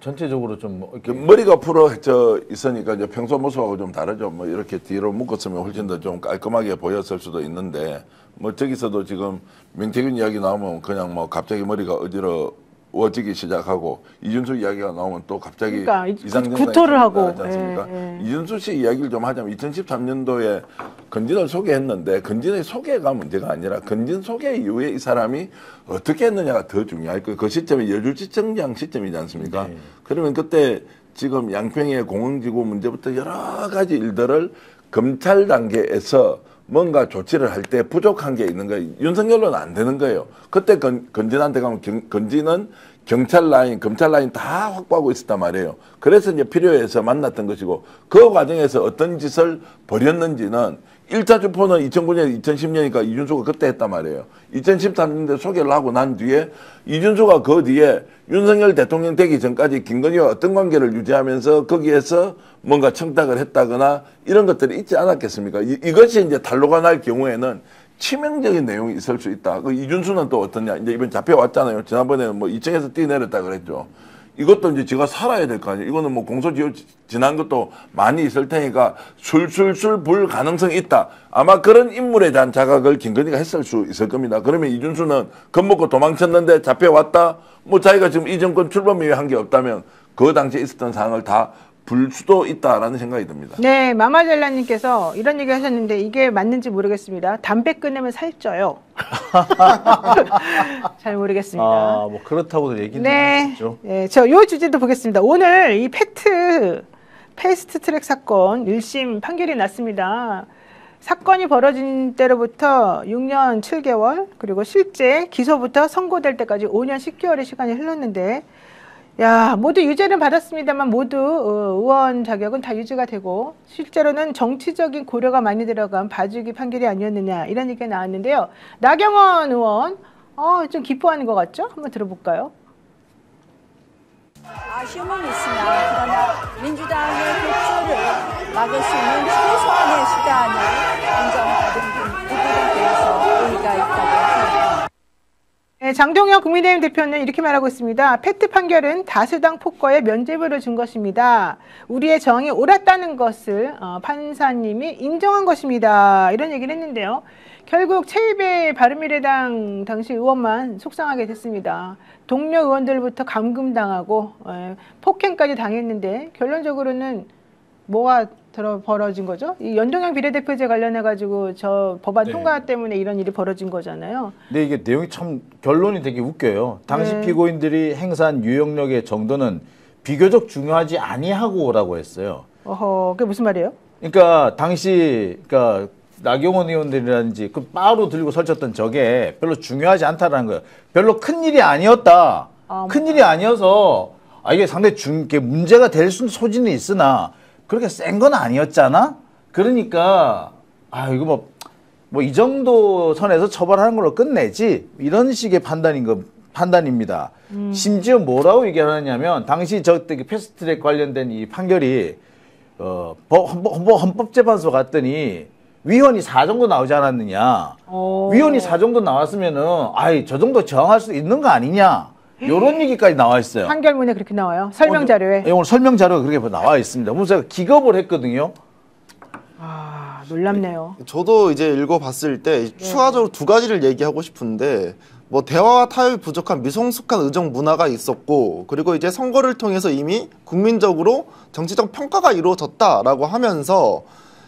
전체적으로 좀 이렇게 머리가 풀어져 있으니까 이제 평소 모습하고 좀 다르죠. 뭐 이렇게 뒤로 묶었으면 훨씬 더 좀 깔끔하게 보였을 수도 있는데 뭐 저기서도 지금 명태균 이야기 나오면 그냥 뭐 갑자기 머리가 어지러워지기 시작하고 이준수 이야기가 나오면 또 갑자기 그러니까 이상증상이 구토를 하고. 나지 않습니까? 예. 이준수 씨 이야기를 좀 하자면 2013년도에 건진을 소개했는데 건진의 소개가 문제가 아니라 건진 소개 이후에 이 사람이 어떻게 했느냐가 더 중요할 거예요. 그 시점이 여주지청장 시점이지 않습니까? 네. 그러면 그때 지금 양평의 공흥지구 문제부터 여러 가지 일들을 검찰 단계에서 뭔가 조치를 할 때 부족한 게 있는 거예요. 윤석열로는 안 되는 거예요. 그때 건진한테 가면 건진은 경찰 라인, 검찰 라인 다 확보하고 있었단 말이에요. 그래서 이제 필요해서 만났던 것이고 그 과정에서 어떤 짓을 벌였는지는 1차 주포는 2009년, 2010년이니까 이준수가 그때 했단 말이에요. 2013년에 소개를 하고 난 뒤에 이준수가 그 뒤에 윤석열 대통령 되기 전까지 김건희와 어떤 관계를 유지하면서 거기에서 뭔가 청탁을 했다거나 이런 것들이 있지 않았겠습니까? 이것이 이제 탄로가 날 경우에는 치명적인 내용이 있을 수 있다. 그 이준수는 또 어떠냐? 이제 이번 잡혀왔잖아요. 지난번에는 뭐 2층에서 뛰내렸다 그랬죠. 이것도 이제 지가 살아야 될 거 아니에요. 이거는 뭐 공소지효 지난 것도 많이 있을 테니까 술술술 불 가능성이 있다. 아마 그런 인물에 대한 자각을 김건희가 했을 수 있을 겁니다. 그러면 이준수는 겁먹고 도망쳤는데 잡혀왔다. 뭐 자기가 지금 이 정권 출범 이후에 한 게 없다면 그 당시에 있었던 상황을 다 불 수도 있다라는 생각이 듭니다. 네, 마마젤라님께서 이런 얘기 하셨는데 이게 맞는지 모르겠습니다. 담배 끊으면 살쪄요. 잘 모르겠습니다. 아, 뭐 그렇다고도 얘기는 하셨죠. 네, 요 주제도 보겠습니다. 오늘 이 패스트 트랙 사건 1심 판결이 났습니다. 사건이 벌어진 때로부터 6년 7개월, 그리고 실제 기소부터 선고될 때까지 5년 10개월의 시간이 흘렀는데, 야, 모두 유죄는 받았습니다만 모두 의원 자격은 다 유지가 되고 실제로는 정치적인 고려가 많이 들어간 봐주기 판결이 아니었느냐 이런 얘기가 나왔는데요. 나경원 의원 좀 기뻐하는 것 같죠? 한번 들어볼까요? 아쉬움은 있으나 그러나 민주당의 독주를 막을 수 있는 최소한의 수단을 인정받은 부분에 대해서 의의가 있다고 생각합니다. 네, 장동혁 국민의힘 대표는 이렇게 말하고 있습니다. 패트 판결은 다수당 폭거에 면죄부를 준 것입니다. 우리의 정이 옳았다는 것을 판사님이 인정한 것입니다. 이런 얘기를 했는데요. 결국 최입의 바른미래당 당시 의원만 속상하게 됐습니다. 동료 의원들부터 감금당하고 폭행까지 당했는데 결론적으로는 뭐가 벌어진 거죠? 이 연동형 비례대표제 관련해가지고 저 법안 통과 때문에 이런 일이 벌어진 거잖아요. 근데 이게 내용이 참 결론이 되게 웃겨요. 당시 피고인들이 행사한 유형력의 정도는 비교적 중요하지 아니하고라고 했어요. 어허, 그게 무슨 말이에요? 그러니까 당시 나경원 의원들이라든지 그 바로 들고 설쳤던 저게 별로 중요하지 않다라는 거예요. 별로 큰 일이 아니었다. 큰 일이 아니어서 이게 상당히 문제가 될 소지는 있으나 그렇게 센 건 아니었잖아. 그러니까 이거 뭐 이 정도 선에서 처벌하는 걸로 끝내지 이런 식의 판단입니다. 심지어 뭐라고 얘기하느냐면 당시 패스트트랙 관련된 이 판결이 헌법재판소 갔더니 위헌이 4 정도 나오지 않았느냐. 위헌이 4 정도 나왔으면은 저 정도 저항할 수 있는 거 아니냐. 요런 얘기까지 나와 있어요. 판결문에 그렇게 나와요? 설명 자료에? 오늘 설명 자료가 그렇게 나와 있습니다. 그래서 제가 기겁을 했거든요. 놀랍네요. 저도 이제 읽어봤을 때 추가적으로 2가지를 얘기하고 싶은데 뭐 대화와 타협이 부족한 미성숙한 의정 문화가 있었고 그리고 이제 선거를 통해서 이미 국민적으로 정치적 평가가 이루어졌다라고 하면서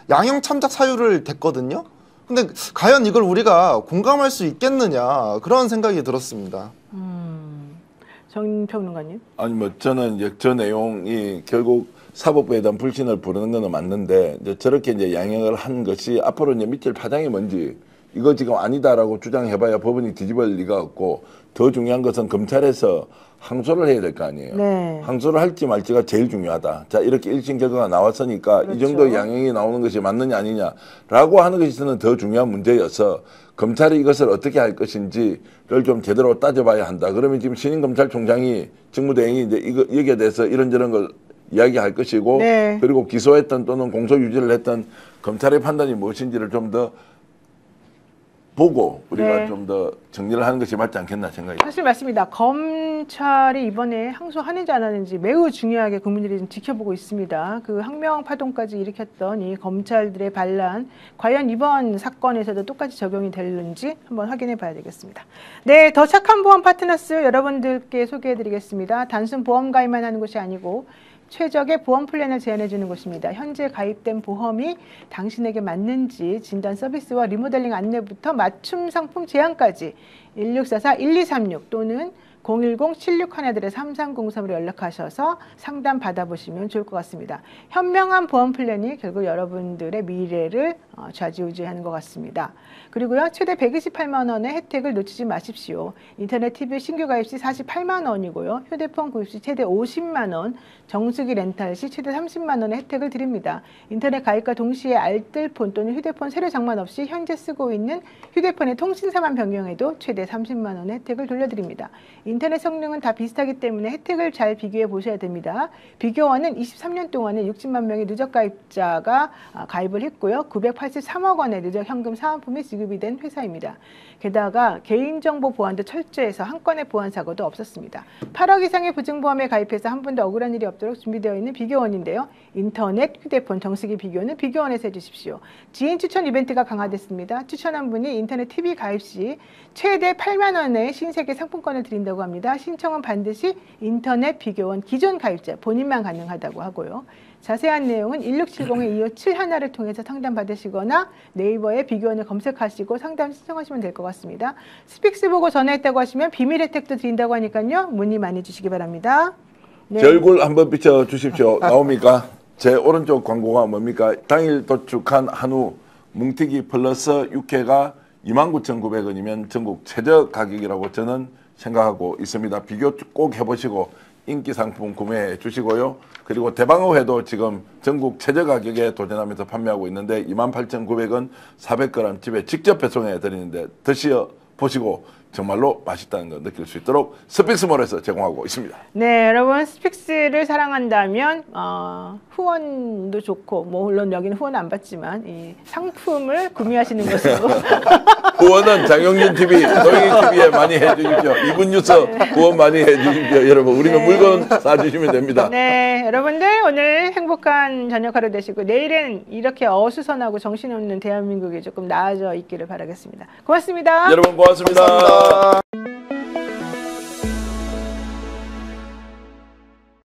양형 참작 사유를 댔거든요. 근데 과연 이걸 우리가 공감할 수 있겠느냐 그런 생각이 들었습니다. 정평론가님? 아니 뭐 저는 이제 저 내용이 결국 사법부에 대한 불신을 부르는 건 맞는데 이제 저렇게 이제 양형을 한 것이 앞으로 이제 미칠 파장이 뭔지 이거 지금 아니다라고 주장해봐야 법원이 뒤집을 리가 없고 더 중요한 것은 검찰에서 항소를 해야 될 거 아니에요. 네. 항소를 할지 말지가 제일 중요하다. 자 이렇게 1심 결과가 나왔으니까 그렇죠. 이 정도 양형이 나오는 것이 맞느냐 아니냐라고 하는 것이 저는 더 중요한 문제여서 검찰이 이것을 어떻게 할 것인지를 좀 제대로 따져봐야 한다. 그러면 지금 신임 검찰총장이 직무대행이 이제 여기에 대해서 이런저런 걸 이야기할 것이고 네. 그리고 기소했던 또는 공소 유지를 했던 검찰의 판단이 무엇인지를 좀 더 보고 우리가 네. 좀 더 정리를 하는 것이 맞지 않겠나 생각이 듭니다. 사실 맞습니다. 검찰이 이번에 항소하는지 안 하는지 매우 중요하게 국민들이 좀 지켜보고 있습니다. 그 항명 파동까지 일으켰던 이 검찰들의 반란, 과연 이번 사건에서도 똑같이 적용이 되는지 한번 확인해 봐야 되겠습니다. 네, 더 착한 보험 파트너스 여러분들께 소개해 드리겠습니다. 단순 보험 가입만 하는 곳이 아니고 최적의 보험 플랜을 제안해 주는 곳입니다. 현재 가입된 보험이 당신에게 맞는지 진단 서비스와 리모델링 안내부터 맞춤 상품 제안까지 1644-1236 또는 010-7613-3303으로 연락하셔서 상담 받아보시면 좋을 것 같습니다. 현명한 보험 플랜이 결국 여러분들의 미래를 좌지우지하는 것 같습니다. 그리고요, 최대 128만 원의 혜택을 놓치지 마십시오. 인터넷 TV 신규 가입 시 48만 원이고요. 휴대폰 구입 시 최대 50만 원, 정수기 렌탈 시 최대 30만 원의 혜택을 드립니다. 인터넷 가입과 동시에 알뜰폰 또는 휴대폰 세로 장만 없이 현재 쓰고 있는 휴대폰의 통신사만 변경해도 최대 30만 원의 혜택을 돌려드립니다. 인터넷 성능은 다 비슷하기 때문에 혜택을 잘 비교해 보셔야 됩니다. 비교원은 23년 동안에 60만 명의 누적 가입자가 가입을 했고요. 983억 원의 누적 현금 사은품이 지급이 된 회사입니다. 게다가 개인정보 보안도 철저해서 한 건의 보안 사고도 없었습니다. 8억 이상의 보증보험에 가입해서 한 번도 억울한 일이 없도록 준비되어 있는 비교원인데요. 인터넷, 휴대폰, 정수기 비교는 비교원에서 해주십시오. 지인 추천 이벤트가 강화됐습니다. 추천한 분이 인터넷 TV 가입 시 최대 8만 원의 신세계 상품권을 드린다고 합니다. 신청은 반드시 인터넷 비교원 기존 가입자 본인만 가능하다고 하고요. 자세한 내용은 1670-2571을 통해서 상담 받으시거나 네이버에 비교원을 검색하시고 상담 신청하시면 될 것 같습니다. 스픽스 보고 전화했다고 하시면 비밀 혜택도 드린다고 하니까요. 문의 많이 주시기 바랍니다. 네. 제 얼굴 한번 비춰주십시오. 나옵니까? 제 오른쪽 광고가 뭡니까? 당일 도축한 한우 뭉티기 플러스 육회가 29,900원이면 전국 최저 가격이라고 저는 생각하고 있습니다. 비교 꼭 해보시고 인기 상품 구매해 주시고요. 그리고 대방어회도 지금 전국 최저 가격에 도전하면서 판매하고 있는데 28,900원 400g 집에 직접 배송해 드리는데 드셔 보시고 정말로 맛있다는 거 느낄 수 있도록 스픽스몰에서 제공하고 있습니다. 네, 여러분 스픽스를 사랑한다면 후원도 좋고 뭐 물론 여기는 후원 안 받지만 이 상품을 구매하시는 것으로 후원은 장영진 TV, 노영희 TV에 많이 해주십시오. 2분 뉴스 후원 많이 해주십시오. 여러분 우리는 물건 사주시면 됩니다. 네, 여러분들 오늘 행복한 저녁 하루 되시고 내일은 이렇게 어수선하고 정신없는 대한민국이 조금 나아져 있기를 바라겠습니다. 고맙습니다. 여러분 고맙습니다. 감사합니다.